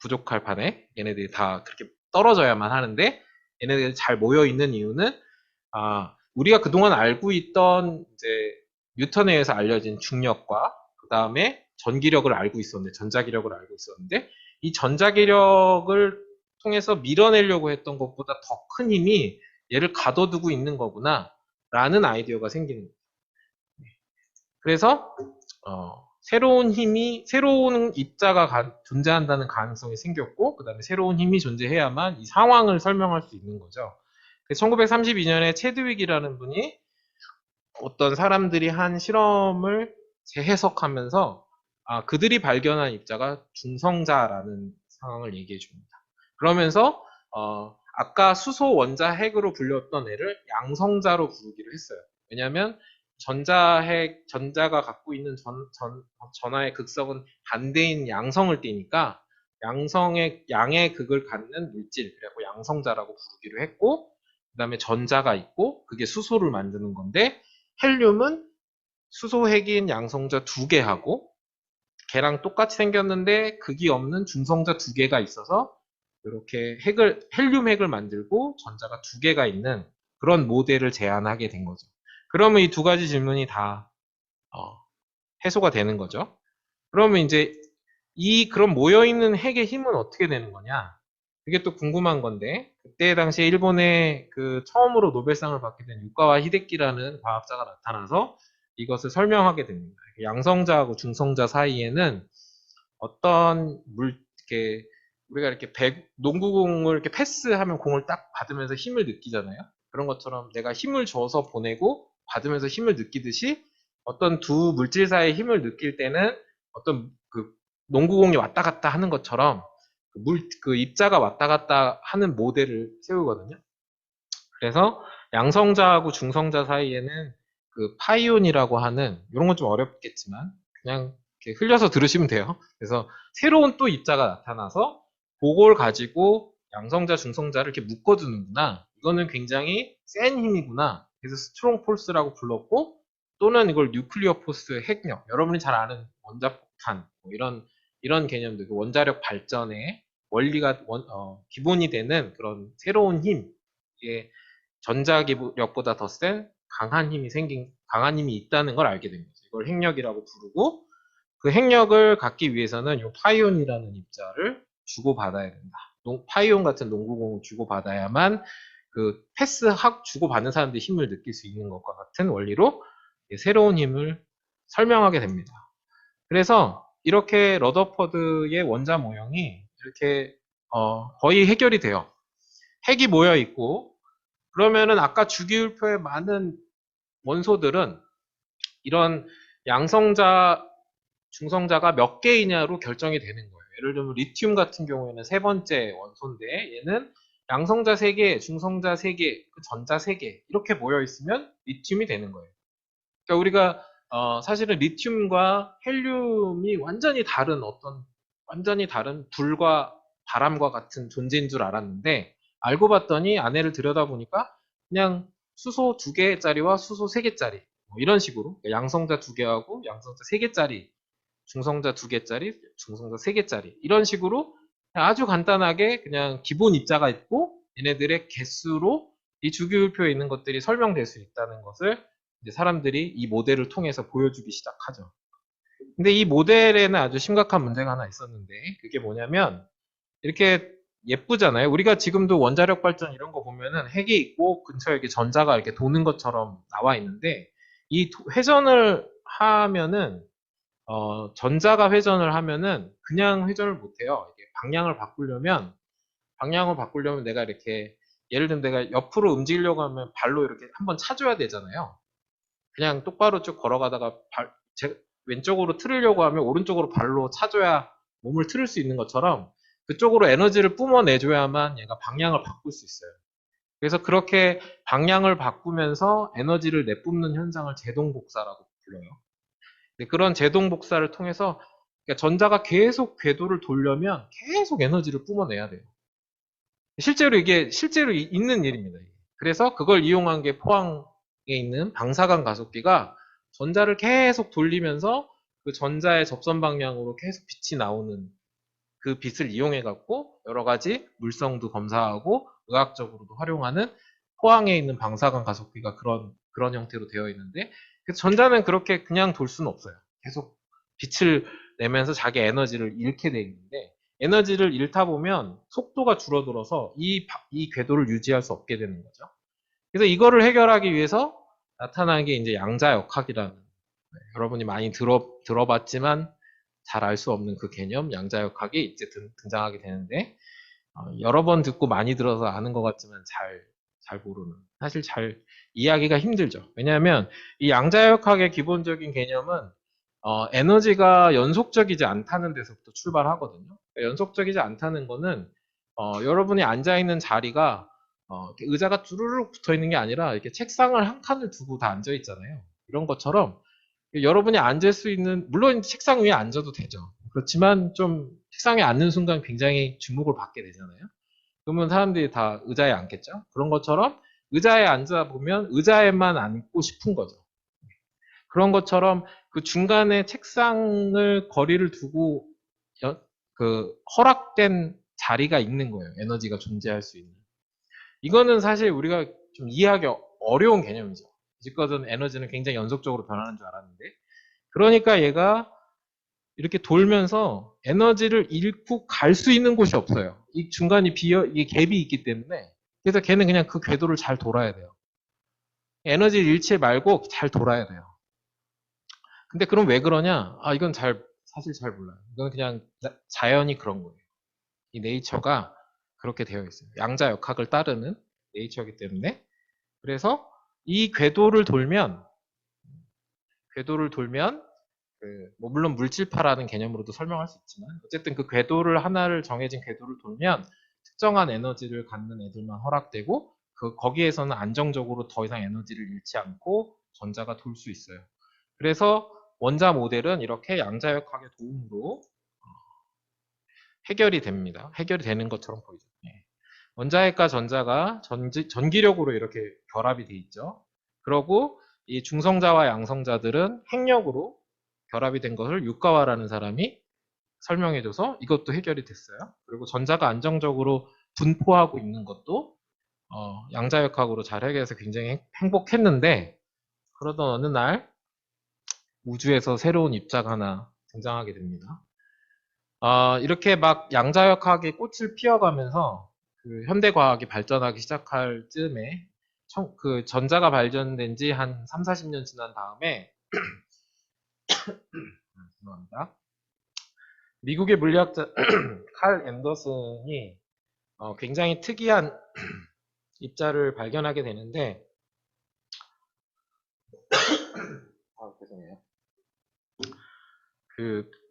부족할 판에 얘네들이 다 그렇게 떨어져야만 하는데 얘네들이 잘 모여 있는 이유는 우리가 그동안 알고 있던 이제 뉴턴에 의해서 알려진 중력과 그 다음에 전기력을 알고 있었는데 전자기력을 알고 있었는데 이 전자기력을 통해서 밀어내려고 했던 것보다 더 큰 힘이 얘를 가둬두고 있는 거구나 라는 아이디어가 생기는 거예요. 그래서 새로운 입자가 존재한다는 가능성이 생겼고, 그 다음에 새로운 힘이 존재해야만 이 상황을 설명할 수 있는 거죠. 1932년에 체드윅이라는 분이 어떤 사람들이 한 실험을 재해석하면서 그들이 발견한 입자가 중성자라는 상황을 얘기해 줍니다. 그러면서 아까 수소 원자 핵으로 불렸던 애를 양성자로 부르기로 했어요. 왜냐하면 전자가 갖고 있는 전하의 극성은 반대인 양성을 띠니까 양의 극을 갖는 물질, 그래갖고 양성자라고 부르기로 했고, 그 다음에 전자가 있고, 그게 수소를 만드는 건데, 헬륨은 수소 핵인 양성자 2개하고, 걔랑 똑같이 생겼는데, 극이 없는 중성자 2개가 있어서, 이렇게 헬륨 핵을 만들고, 전자가 2개가 있는 그런 모델을 제안하게 된 거죠. 그러면 이 두 가지 질문이 다, 해소가 되는 거죠. 그러면 이제 그런 모여있는 핵의 힘은 어떻게 되는 거냐? 그게 또 궁금한 건데, 그때 당시에 일본에 그 처음으로 노벨상을 받게 된 유카와 히데키라는 과학자가 나타나서 이것을 설명하게 됩니다. 양성자하고 중성자 사이에는 어떤 이렇게, 우리가 이렇게 농구공을 이렇게 패스하면 공을 딱 받으면서 힘을 느끼잖아요. 그런 것처럼 내가 힘을 줘서 보내고 받으면서 힘을 느끼듯이 어떤 두 물질 사이의 힘을 느낄 때는 어떤 그 농구공이 왔다 갔다 하는 것처럼 그 입자가 왔다 갔다 하는 모델을 세우거든요. 그래서 양성자하고 중성자 사이에는 그 파이온이라고 하는, 이런 건 좀 어렵겠지만 그냥 이렇게 흘려서 들으시면 돼요. 그래서 새로운 또 입자가 나타나서 그걸 가지고 양성자, 중성자를 이렇게 묶어두는구나. 이거는 굉장히 센 힘이구나. 그래서 스트롱 폴스라고 불렀고, 또는 이걸 뉴클리어 포스, 핵력, 여러분이 잘 아는 원자폭탄, 뭐 이런 개념들, 그 원자력 발전의 원리가 기본이 되는 그런 새로운 힘, 이게 전자기력보다 더 센 강한 힘이 있다는 걸 알게 된 거죠. 이걸 핵력이라고 부르고, 그 핵력을 갖기 위해서는 이 파이온이라는 입자를 주고받아야 된다. 파이온 같은 농구공을 주고받아야만 그 주고받는 사람들이 힘을 느낄 수 있는 것과 같은 원리로 새로운 힘을 설명하게 됩니다. 그래서 이렇게 러더퍼드의 원자 모형이 이렇게 거의 해결이 돼요. 핵이 모여 있고, 그러면은 아까 주기율표의 많은 원소들은 이런 양성자, 중성자가 몇 개이냐로 결정이 되는 거예요. 예를 들면 리튬 같은 경우에는 세 번째 원소인데, 얘는 양성자 3개, 중성자 3개, 전자 3개 이렇게 모여 있으면 리튬이 되는 거예요. 그러니까 우리가 사실은 리튬과 헬륨이 완전히 다른 불과 바람과 같은 존재인 줄 알았는데, 알고 봤더니 안에를 들여다보니까 그냥 수소 2개짜리와 수소 3개짜리 이런 식으로, 그러니까 양성자 2개하고 양성자 3개짜리, 중성자 2개짜리, 중성자 3개짜리 이런 식으로 아주 간단하게 그냥 기본 입자가 있고, 얘네들의 개수로 이 주기율표에 있는 것들이 설명될 수 있다는 것을 이제 사람들이 이 모델을 통해서 보여주기 시작하죠. 근데 이 모델에는 아주 심각한 문제가 하나 있었는데, 그게 뭐냐면 이렇게 예쁘잖아요. 우리가 지금도 원자력 발전 이런 거 보면은 핵이 있고 근처에 이렇게 전자가 이렇게 도는 것처럼 나와 있는데, 이 회전을 하면은 전자가 회전을 하면은 그냥 회전을 못 해요. 방향을 바꾸려면 내가 이렇게, 예를 들면 내가 옆으로 움직이려고 하면 발로 이렇게 한번 차줘야 되잖아요. 그냥 똑바로 쭉 걸어가다가 왼쪽으로 틀으려고 하면 오른쪽으로 발로 차줘야 몸을 틀을 수 있는 것처럼, 그쪽으로 에너지를 뿜어내줘야만 얘가 방향을 바꿀 수 있어요. 그래서 그렇게 방향을 바꾸면서 에너지를 내뿜는 현상을 제동복사라고 불러요. 그런 제동복사를 통해서, 그러니까 전자가 계속 궤도를 돌려면 계속 에너지를 뿜어내야 돼요. 실제로 있는 일입니다. 그래서 그걸 이용한 게 포항에 있는 방사간 가속기가 전자를 계속 돌리면서 그 전자의 접선 방향으로 계속 빛이 나오는, 그 빛을 이용해 갖고 여러 가지 물성도 검사하고 의학적으로도 활용하는, 포항에 있는 방사간 가속기가 그런 형태로 되어 있는데, 그래서 전자는 그렇게 그냥 돌 수는 없어요. 계속 빛을 내면서 자기 에너지를 잃게 돼 있는데, 에너지를 잃다 보면 속도가 줄어들어서 이 궤도를 유지할 수 없게 되는 거죠. 그래서 이거를 해결하기 위해서 나타난 게 이제 양자역학이라는, 여러분이 많이 들어봤지만 잘 알 수 없는 그 개념, 양자역학이 이제 등장하게 되는데, 여러 번 듣고 많이 들어서 아는 것 같지만 잘 모르는, 사실 잘 이해하기가 힘들죠. 왜냐하면 이 양자역학의 기본적인 개념은 에너지가 연속적이지 않다는 데서부터 출발하거든요. 그러니까 연속적이지 않다는 거는 여러분이 앉아있는 자리가 이렇게 의자가 쭈루룩 붙어 있는 게 아니라 이렇게 책상을 한 칸을 두고 다 앉아 있잖아요. 이런 것처럼 여러분이 앉을 수 있는, 물론 책상 위에 앉아도 되죠. 그렇지만 좀 책상에 앉는 순간 굉장히 주목을 받게 되잖아요. 그러면 사람들이 다 의자에 앉겠죠? 그런 것처럼 의자에 앉아 보면 의자에만 앉고 싶은 거죠. 그런 것처럼 그 중간에 책상을 거리를 두고 그 허락된 자리가 있는 거예요. 에너지가 존재할 수 있는. 이거는 사실 우리가 좀 이해하기 어려운 개념이죠. 이제까지는 에너지는 굉장히 연속적으로 변하는 줄 알았는데, 그러니까 얘가 이렇게 돌면서 에너지를 잃고 갈 수 있는 곳이 없어요. 이 중간이 이게 갭이 있기 때문에. 그래서 걔는 그냥 그 궤도를 잘 돌아야 돼요. 에너지를 잃지 말고 잘 돌아야 돼요. 근데 그럼 왜 그러냐? 아, 이건 사실 잘 몰라요. 이건 그냥 자연이 그런 거예요. 이 네이처가 그렇게 되어 있어요. 양자역학을 따르는 네이처이기 때문에. 그래서 이 궤도를 돌면 뭐 물론 물질파라는 개념으로도 설명할 수 있지만 어쨌든 그 하나를 정해진 궤도를 돌면 특정한 에너지를 갖는 애들만 허락되고 거기에서는 안정적으로 더 이상 에너지를 잃지 않고 전자가 돌 수 있어요. 그래서 원자 모델은 이렇게 양자역학의 도움으로 해결이 됩니다. 해결이 되는 것처럼 보이죠. 예. 원자핵과 전자가 전기력으로 이렇게 결합이 돼 있죠. 그러고 이 중성자와 양성자들은 핵력으로 결합이 된 것을 유가와라는 사람이 설명해줘서 이것도 해결이 됐어요. 그리고 전자가 안정적으로 분포하고 있는 것도 양자역학으로 잘 해결해서 굉장히 행복했는데, 그러던 어느 날 우주에서 새로운 입자가 하나 등장하게 됩니다. 이렇게 막 양자역학의 꽃을 피워가면서 그 현대과학이 발전하기 시작할 즈음에 그 전자가 발전된 지 한 3, 40년 지난 다음에 죄송합니다. 미국의 물리학자 칼 앤더슨이 굉장히 특이한 입자를 발견하게 되는데, 죄송해요.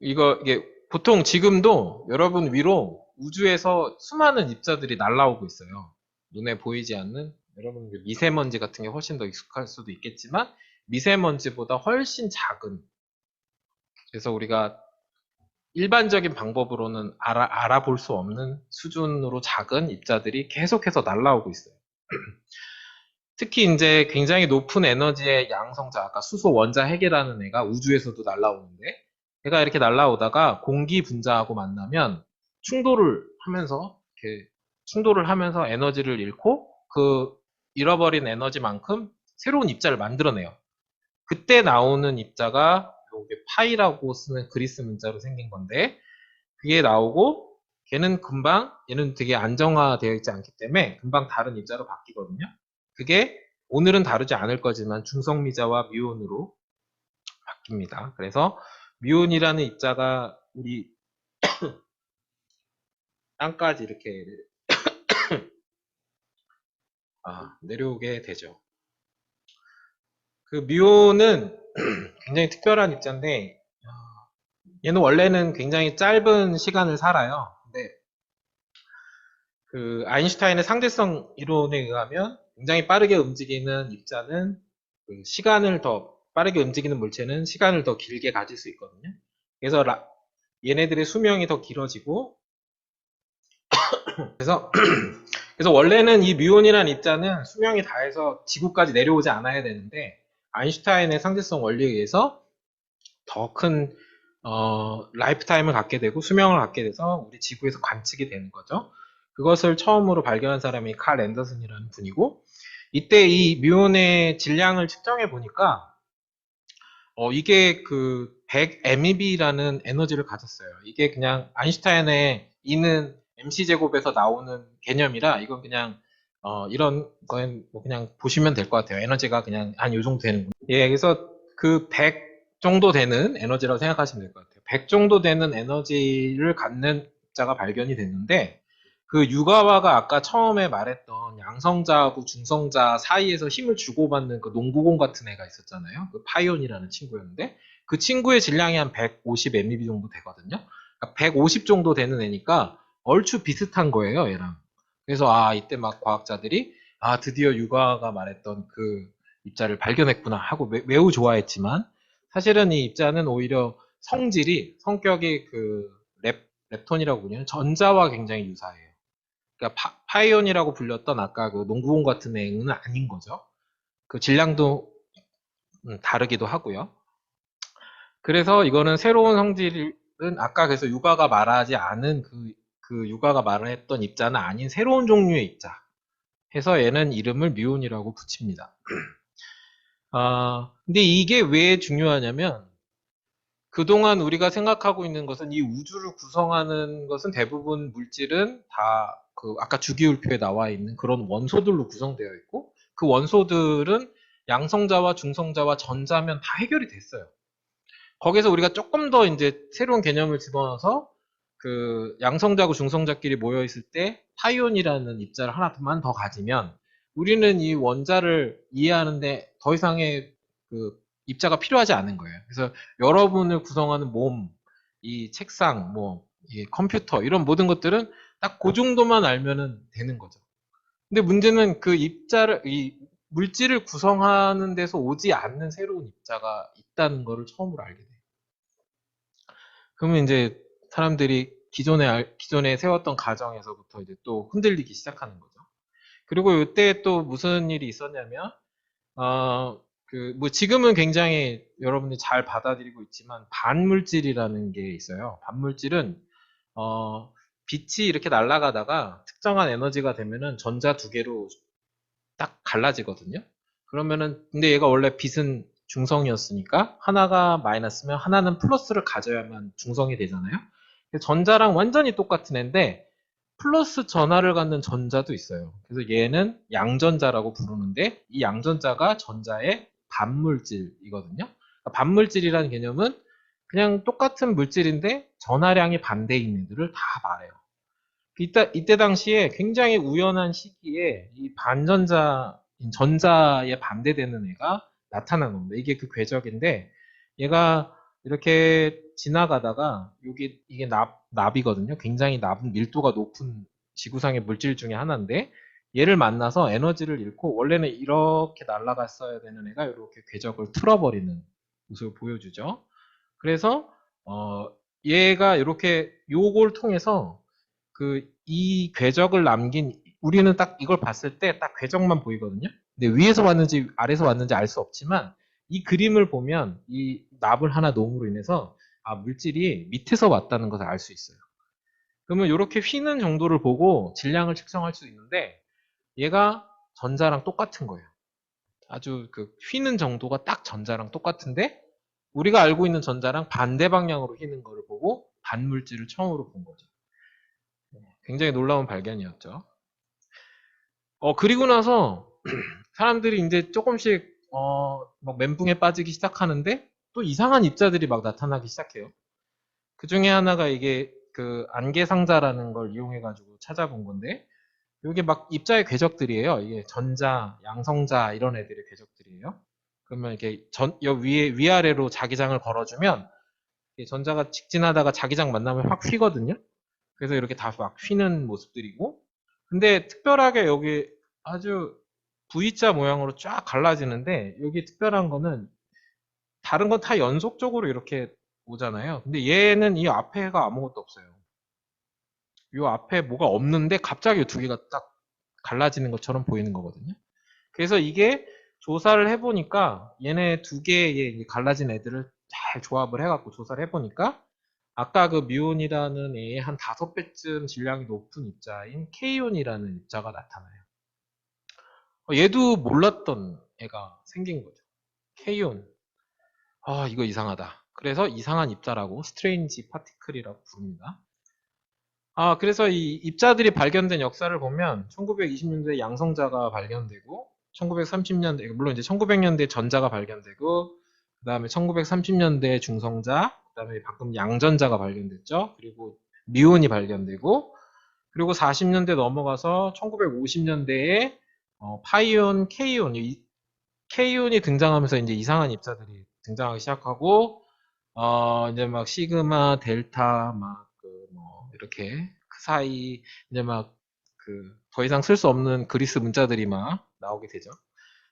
이게 보통 지금도 여러분 위로 우주에서 수많은 입자들이 날아오고 있어요. 눈에 보이지 않는, 여러분 미세먼지 같은 게 훨씬 더 익숙할 수도 있겠지만 미세먼지보다 훨씬 작은, 그래서 우리가 일반적인 방법으로는 알아볼 수 없는 수준으로 작은 입자들이 계속해서 날아오고 있어요. 특히 이제 굉장히 높은 에너지의 양성자, 아까 수소 원자 핵이라는 애가 우주에서도 날아오는데, 얘가 이렇게 날아오다가 공기 분자하고 만나면 충돌을 하면서 에너지를 잃고 그 잃어버린 에너지만큼 새로운 입자를 만들어내요. 그때 나오는 입자가 이게 파이라고 쓰는 그리스 문자로 생긴 건데, 그게 나오고 얘는 되게 안정화되어 있지 않기 때문에 금방 다른 입자로 바뀌거든요. 그게 오늘은 다르지 않을 거지만 중성미자와 뮤온으로 바뀝니다. 그래서 뮤온이라는 입자가 우리 땅까지 이렇게 내려오게 되죠. 그 뮤온은 굉장히 특별한 입자인데, 얘는 원래는 굉장히 짧은 시간을 살아요. 근데 그 아인슈타인의 상대성 이론에 의하면 굉장히 빠르게 움직이는 입자는 시간을 더 빠르게 움직이는 물체는 시간을 더 길게 가질 수 있거든요. 그래서 얘네들의 수명이 더 길어지고, 그래서 원래는 이 뮤온이라는 입자는 수명이 다해서 지구까지 내려오지 않아야 되는데, 아인슈타인의 상대성 원리에 의해서 더 큰 라이프타임을 갖게 되고 수명을 갖게 돼서 우리 지구에서 관측이 되는 거죠. 그것을 처음으로 발견한 사람이 칼 앤더슨이라는 분이고, 이때 이 뮤온의 질량을 측정해 보니까 이게 그 100 MeV라는 에너지를 가졌어요. 이게 그냥 아인슈타인의 E는 mc제곱에서 나오는 개념이라, 이건 그냥 이런 거는 뭐 그냥 보시면 될 것 같아요. 에너지가 그냥 한 요 정도 되는. 예, 그래서 그 100 정도 되는 에너지라고 생각하시면 될 것 같아요. 100 정도 되는 에너지를 갖는 입자가 발견이 됐는데, 그 유가와가 아까 처음에 말했던 양성자하고 중성자 사이에서 힘을 주고받는 그 농구공 같은 애가 있었잖아요. 그 파이온이라는 친구였는데, 그 친구의 질량이 한 150 MeV 정도 되거든요. 그러니까 150 정도 되는 애니까 얼추 비슷한 거예요, 얘랑. 그래서 이때 막 과학자들이 드디어 유가와가 말했던 그 입자를 발견했구나 하고 매우 좋아했지만, 사실은 이 입자는 오히려 성격이 렙톤이라고 불리는 전자와 굉장히 유사해요. 그러니까 파이온이라고 불렸던 아까 그 농구공 같은 애는 아닌 거죠. 그 질량도 다르기도 하고요. 그래서 이거는 새로운 성질은 아까 그래서 유가가 말하지 않은 그 유가가 말을 했던 입자는 아닌 새로운 종류의 입자. 해서 얘는 이름을 뮤온이라고 붙입니다. 근데 이게 왜 중요하냐면 그동안 우리가 생각하고 있는 것은 이 우주를 구성하는 것은 대부분 물질은 다 그 아까 주기율표에 나와 있는 그런 원소들로 구성되어 있고 그 원소들은 양성자와 중성자와 전자면 다 해결이 됐어요. 거기서 우리가 조금 더 이제 새로운 개념을 집어넣어서 그 양성자하고 중성자끼리 모여 있을 때 타이온이라는 입자를 하나만 더 가지면 우리는 이 원자를 이해하는데 더 이상의 그 입자가 필요하지 않은 거예요. 그래서 여러분을 구성하는 몸, 이 책상, 뭐, 이 컴퓨터 이런 모든 것들은 딱 그 정도만 알면은 되는 거죠. 근데 문제는 그 입자를 이 물질을 구성하는 데서 오지 않는 새로운 입자가 있다는 거를 처음으로 알게 돼요. 그러면 이제 사람들이 기존에 세웠던 가정에서부터 이제 또 흔들리기 시작하는 거죠. 그리고 이때 또 무슨 일이 있었냐면, 뭐 지금은 굉장히 여러분들이 잘 받아들이고 있지만, 반물질이라는 게 있어요. 반물질은, 빛이 이렇게 날아가다가 특정한 에너지가 되면은 전자 두 개로 딱 갈라지거든요. 그러면은, 근데 얘가 원래 빛은 중성이었으니까 하나가 마이너스면 하나는 플러스를 가져야만 중성이 되잖아요. 전자랑 완전히 똑같은 애인데 플러스 전하를 갖는 전자도 있어요. 그래서 얘는 양전자라고 부르는데 이 양전자가 전자의 반물질이거든요. 그러니까 반물질이라는 개념은 그냥 똑같은 물질인데 전하량이 반대인 애들을 다 말해요. 이때 당시에 굉장히 우연한 시기에 이 전자에 반대되는 애가 나타난 겁니다. 이게 그 궤적인데, 얘가 이렇게 지나가다가, 이게 납이거든요. 굉장히 밀도가 높은 지구상의 물질 중에 하나인데, 얘를 만나서 에너지를 잃고, 원래는 이렇게 날아갔어야 되는 애가 이렇게 궤적을 틀어버리는 모습을 보여주죠. 그래서, 얘가 이렇게 요걸 통해서 이 궤적을 남긴 우리는 딱 이걸 봤을 때 딱 궤적만 보이거든요. 근데 위에서 왔는지 아래에서 왔는지 알 수 없지만 이 그림을 보면 이 납을 하나 놓음으로 인해서 물질이 밑에서 왔다는 것을 알 수 있어요. 그러면 이렇게 휘는 정도를 보고 질량을 측정할 수 있는데 얘가 전자랑 똑같은 거예요. 아주 그 휘는 정도가 딱 전자랑 똑같은데 우리가 알고 있는 전자랑 반대 방향으로 휘는 거를 보고 반물질을 처음으로 본 거죠. 굉장히 놀라운 발견이었죠. 그리고 나서 사람들이 이제 조금씩 막 멘붕에 빠지기 시작하는데 또 이상한 입자들이 막 나타나기 시작해요. 그 중에 하나가 이게 그 안개상자라는 걸 이용해 가지고 찾아본 건데 이게 막 입자의 궤적들이에요. 이게 전자, 양성자 이런 애들의 궤적들이에요. 그러면 이렇게 위아래로 자기장을 걸어주면 전자가 직진하다가 자기장 만나면 확 휘거든요. 그래서 이렇게 다 막 휘는 모습들이고 근데 특별하게 여기 아주 V자 모양으로 쫙 갈라지는데 여기 특별한 거는 다른 건 다 연속적으로 이렇게 오잖아요. 근데 얘는 이 앞에가 아무것도 없어요. 이 앞에 뭐가 없는데 갑자기 두 개가 딱 갈라지는 것처럼 보이는 거거든요. 그래서 이게 조사를 해보니까 얘네 두 개의 갈라진 애들을 잘 조합을 해갖고 조사를 해보니까 아까 그 뮤온이라는 애의 한 5배쯤 질량이 높은 입자인 K온이라는 입자가 나타나요. 얘도 몰랐던 애가 생긴 거죠. K온. 이거 이상하다. 그래서 이상한 입자라고 스트레인지 파티클이라고 부릅니다. 그래서 이 입자들이 발견된 역사를 보면 1920년대 양성자가 발견되고 1930년대 물론 이제 1900년대 전자가 발견되고 그다음에 1930년대 중성자 그다음에 방금 양전자가 발견됐죠. 그리고 미온이 발견되고 그리고 40년대 넘어가서 1950년대에 파이온, K온, K온이 등장하면서 이제 이상한 입자들이 등장하기 시작하고 이제 막 시그마, 델타, 막 뭐 이렇게 그 사이 이제 막 더 이상 쓸 수 없는 그리스 문자들이 막 나오게 되죠.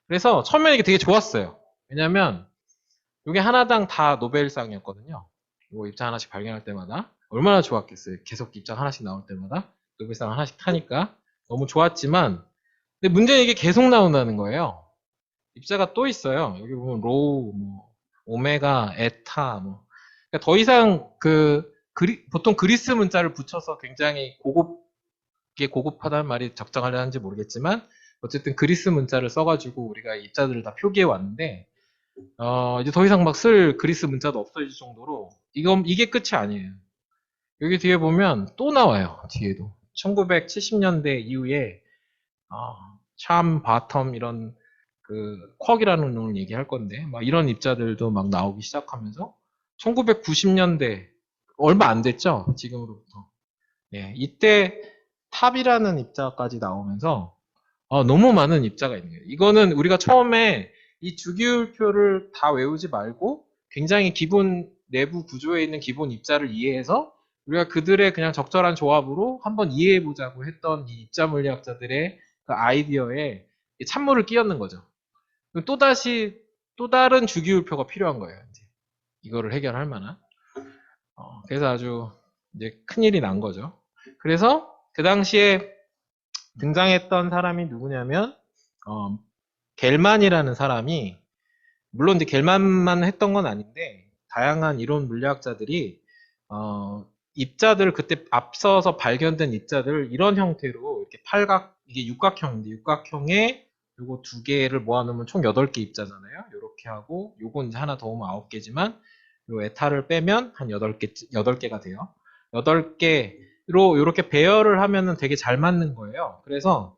그래서 처음에 이게 되게 좋았어요. 왜냐면 이게 하나당 다 노벨상이었거든요. 이거 입자 하나씩 발견할 때마다 얼마나 좋았겠어요. 계속 입장 하나씩 나올 때마다 노벨상 하나씩 타니까 너무 좋았지만, 근데 문제는 이게 계속 나온다는 거예요. 입자가 또 있어요. 여기 보면 로우, 뭐 오메가, 에타, 뭐 그러니까 더 이상 보통 그리스 문자를 붙여서 굉장히 이게 고급하다는 말이 적정하려는지 모르겠지만 어쨌든 그리스 문자를 써가지고 우리가 입자들을 다 표기해 왔는데 이제 더 이상 막 쓸 그리스 문자도 없어질 정도로 이게 끝이 아니에요. 여기 뒤에 보면 또 나와요. 뒤에도 1970년대 이후에 참 바텀 이런 쿼크이라는 놈을 얘기할 건데 막 이런 입자들도 막 나오기 시작하면서 1990년대 얼마 안 됐죠? 지금으로부터. 예, 이때 탑이라는 입자까지 나오면서 너무 많은 입자가 있는 거예요. 이거는 우리가 처음에 이 주기율표를 다 외우지 말고 굉장히 기본 내부 구조에 있는 기본 입자를 이해해서 우리가 그들의 그냥 적절한 조합으로 한번 이해해 보자고 했던 이 입자 물리학자들의 그 아이디어에 찬물을 끼얹는 거죠. 또다시 또 다른 주기율표가 필요한 거예요. 이제 이거를 해결할 만한. 그래서 아주 이제 큰일이 난 거죠. 그래서 그 당시에 등장했던 사람이 누구냐면 겔만이라는 사람이 물론 이제 겔만만 했던 건 아닌데 다양한 이론 물리학자들이 입자들 그때 앞서서 발견된 입자들 이런 형태로 이렇게 이게 육각형인데 육각형에 요거 두 개를 모아놓으면 총 8개 입자잖아요. 요렇게 하고 요건 이제 하나 더 오면 9개지만 요 에타를 빼면 한 8개가 돼요. 8개로 요렇게 배열을 하면은 되게 잘 맞는 거예요. 그래서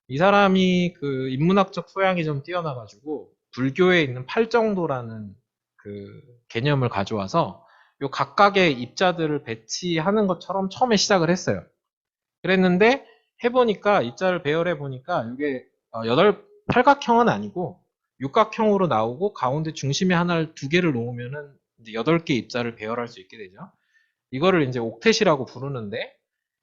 이 사람이 그 인문학적 소양이 좀 뛰어나가지고 불교에 있는 팔정도라는 그 개념을 가져와서 요 각각의 입자들을 배치하는 것처럼 처음에 시작을 했어요. 그랬는데 해보니까 입자를 배열해 보니까 이게 팔각형은 아니고 육각형으로 나오고 가운데 중심에 두 개를 놓으면은 이제 8개 입자를 배열할 수 있게 되죠. 이거를 이제 옥텟이라고 부르는데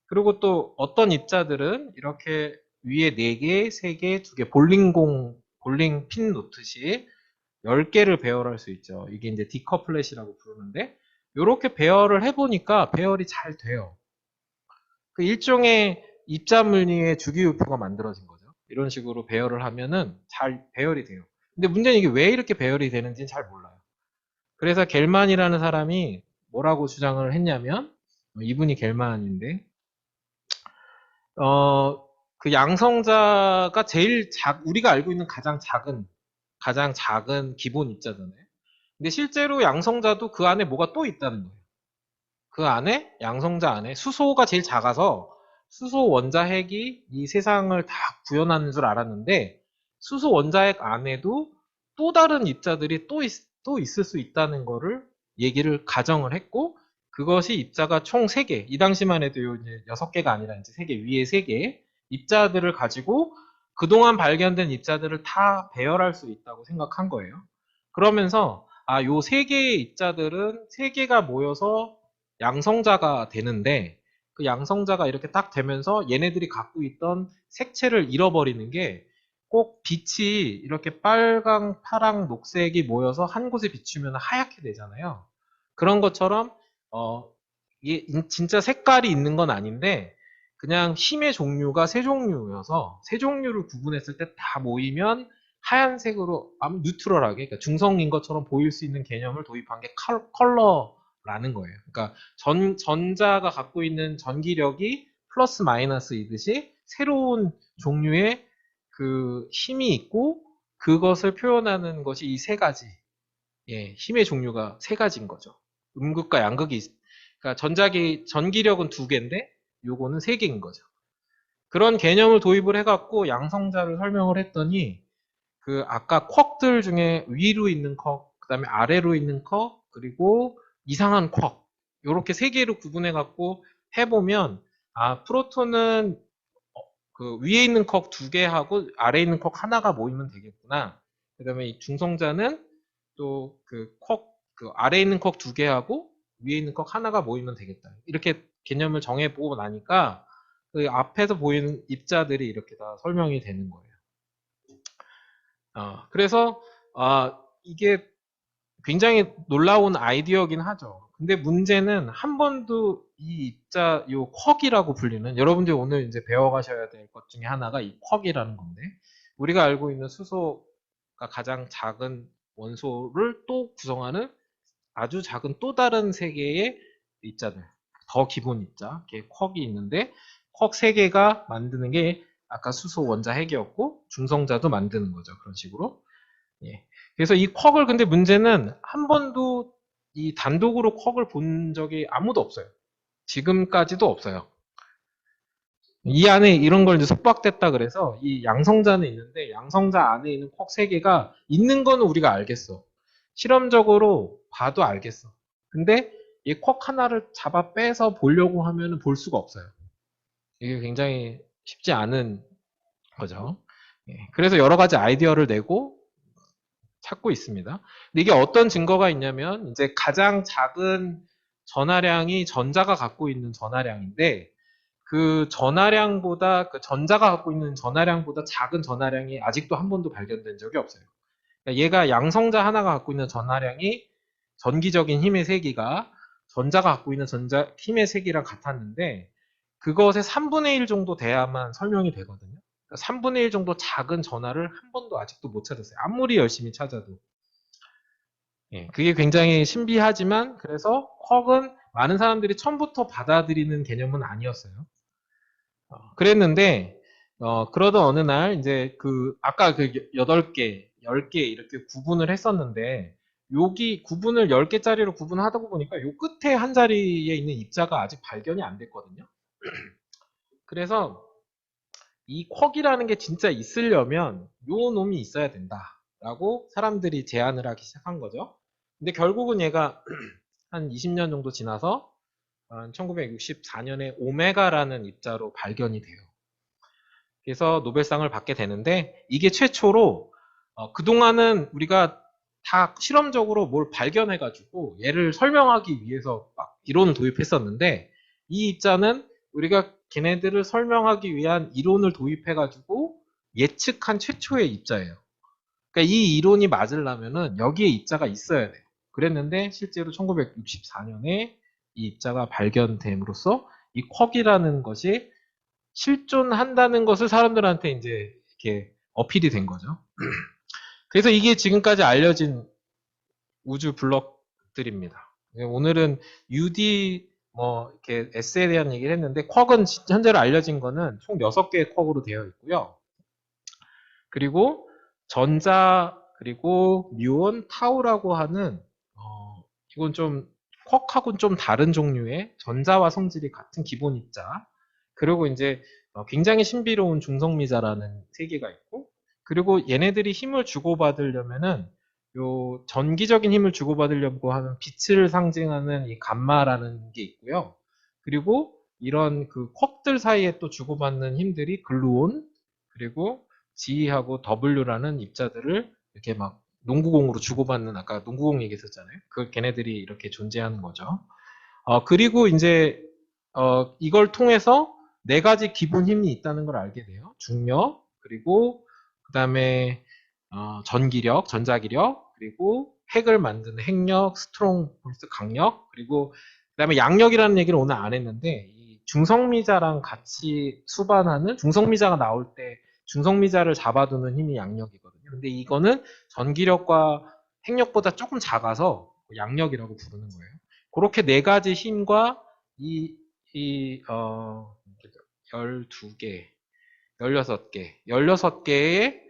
그리고 또 어떤 입자들은 이렇게 위에 4개, 3개, 2개 볼링 핀 놓듯이 10개를 배열할 수 있죠. 이게 이제 디커플렛이라고 부르는데 이렇게 배열을 해보니까 배열이 잘 돼요. 그 일종의 입자 물리의 주기율표가 만들어진 거죠. 이런 식으로 배열을 하면은 잘 배열이 돼요. 근데 문제는 이게 왜 이렇게 배열이 되는지는 잘 몰라요. 그래서 겔만이라는 사람이 뭐라고 주장을 했냐면 이분이 겔만인데 그 양성자가 우리가 알고 있는 가장 작은 기본 입자잖아요. 근데 실제로 양성자도 그 안에 뭐가 또 있다는 거예요. 그 안에, 양성자 안에 수소가 제일 작아서 수소 원자핵이 이 세상을 다 구현하는 줄 알았는데 수소 원자핵 안에도 또 다른 입자들이 또 있을 수 있다는 거를 얘기를 가정을 했고 그것이 입자가 총 3개, 이 당시만 해도 이제 6개가 아니라 이제 3개, 위에 3개 입자들을 가지고 그동안 발견된 입자들을 다 배열할 수 있다고 생각한 거예요. 그러면서 요 3개의 입자들은 3개가 모여서 양성자가 되는데 그 양성자가 이렇게 딱 되면서 얘네들이 갖고 있던 색채를 잃어버리는 게 꼭 빛이 이렇게 빨강, 파랑, 녹색이 모여서 한 곳에 비추면 하얗게 되잖아요. 그런 것처럼 이게 진짜 색깔이 있는 건 아닌데 그냥 힘의 종류가 세 종류여서 세 종류를 구분했을 때 다 모이면 하얀색으로 아무 뉴트럴하게 그러니까 중성인 것처럼 보일 수 있는 개념을 도입한 게 컬러라는 거예요. 그러니까 전자가 갖고 있는 전기력이 플러스 마이너스이듯이 새로운 종류의 그 힘이 있고 그것을 표현하는 것이 이 3가지. 예, 힘의 종류가 3가지인 거죠. 음극과 양극이 그러니까 전기력은 2개인데 요거는 3개인 거죠. 그런 개념을 도입을 해갖고 양성자를 설명을 했더니 그 아까 쿼크들 중에 위로 있는 쿼크, 그다음에 아래로 있는 쿼크, 그리고 이상한 쿼크 요렇게 3개로 구분해 갖고 해보면 프로톤은 그 위에 있는 쿼크 2개하고 아래에 있는 쿼크 하나가 모이면 되겠구나. 그다음에 이 중성자는 또 그 아래에 있는 쿼크 2개하고 위에 있는 쿼크 하나가 모이면 되겠다. 이렇게 개념을 정해보고 나니까 그 앞에서 보이는 입자들이 이렇게 다 설명이 되는 거예요. 그래서 이게 굉장히 놀라운 아이디어긴 하죠. 근데 문제는 한 번도 이 입자, 요 쿼기라고 불리는, 여러분들이 오늘 이제 배워가셔야 될 것 중에 하나가 이 쿼기라는 건데, 우리가 알고 있는 수소가 가장 작은 원소를 또 구성하는 아주 작은 또 다른 세 개의 입자들, 더 기본 입자, 이렇게 쿼기 있는데, 쿼 세 개가 만드는 게 아까 수소 원자 핵이었고, 중성자도 만드는 거죠. 그런 식으로. 예. 그래서 이 쿼크를 근데 문제는 한 번도 이 단독으로 쿼크를 본 적이 아무도 없어요. 지금까지도 없어요. 이 안에 이런 걸 이제 속박됐다 그래서 이 양성자는 있는데 양성자 안에 있는 쿼크 3개가 있는 거는 우리가 알겠어. 실험적으로 봐도 알겠어. 근데 이 쿼크 하나를 잡아 빼서 보려고 하면 볼 수가 없어요. 이게 굉장히 쉽지 않은 거죠. 예. 그래서 여러 가지 아이디어를 내고 찾고 있습니다. 근데 이게 어떤 증거가 있냐면 이제 가장 작은 전하량이 전자가 갖고 있는 전하량인데 그 전하량보다 그 전자가 갖고 있는 전하량보다 작은 전하량이 아직도 한 번도 발견된 적이 없어요. 그러니까 얘가 양성자 하나가 갖고 있는 전하량이 전기적인 힘의 세기가 전자가 갖고 있는 전자 힘의 세기랑 같았는데 그것의 3분의 1 정도 돼야만 설명이 되거든요. 3분의 1 정도 작은 전하를 한 번도 아직도 못 찾았어요. 아무리 열심히 찾아도. 예, 그게 굉장히 신비하지만 그래서 쿼크는 많은 사람들이 처음부터 받아들이는 개념은 아니었어요. 그랬는데 그러던 어느 날 이제 그 아까 그 8개, 10개 이렇게 구분을 했었는데 여기 구분을 10개짜리로 구분하다 보니까 요 끝에 한 자리에 있는 입자가 아직 발견이 안 됐거든요. 그래서 이 쿼크이라는 게 진짜 있으려면 요 놈이 있어야 된다라고 사람들이 제안을 하기 시작한 거죠. 근데 결국은 얘가 한 20년 정도 지나서 1964년에 오메가라는 입자로 발견이 돼요. 그래서 노벨상을 받게 되는데 이게 최초로 그동안은 우리가 다 실험적으로 뭘 발견해가지고 얘를 설명하기 위해서 막 이론을 도입했었는데 이 입자는 우리가 걔네들을 설명하기 위한 이론을 도입해가지고 예측한 최초의 입자예요. 그러니까 이 이론이 맞으려면은 여기에 입자가 있어야 돼요. 그랬는데 실제로 1964년에 이 입자가 발견됨으로써 이 쿼크이라는 것이 실존한다는 것을 사람들한테 이제 이렇게 어필이 된 거죠. 그래서 이게 지금까지 알려진 우주 블록들입니다. 오늘은 UD 뭐 이렇게 S에 대한 얘기를 했는데 쿼크는 현재로 알려진 거는 총 6개의 쿼크로 되어 있고요. 그리고 전자 그리고 뮤온 타우라고 하는 이건 좀 쿼크하고는 좀 다른 종류의 전자와 성질이 같은 기본 입자 그리고 이제 굉장히 신비로운 중성미자라는 세 개가 있고 그리고 얘네들이 힘을 주고받으려면은 요 전기적인 힘을 주고받으려고 하는 빛을 상징하는 이 감마라는 게 있고요. 그리고 이런 그 쿼크들 사이에 또 주고받는 힘들이 글루온 그리고 G하고 W라는 입자들을 이렇게 막 농구공으로 주고받는 아까 농구공 얘기했었잖아요. 그 걔네들이 이렇게 존재하는 거죠. 그리고 이제 이걸 통해서 4가지 기본 힘이 있다는 걸 알게 돼요. 중력, 그리고 그 다음에 전기력, 전자기력, 그리고 핵을 만드는 핵력, 스트롱 폴스 강력, 그리고 그 다음에 양력이라는 얘기를 오늘 안 했는데 이 중성미자랑 같이 수반하는 중성미자가 나올 때 중성미자를 잡아두는 힘이 양력이거든요. 근데 이거는 전기력과 핵력보다 조금 작아서 양력이라고 부르는 거예요. 그렇게 4가지 힘과 이 12개, 16개, 16개의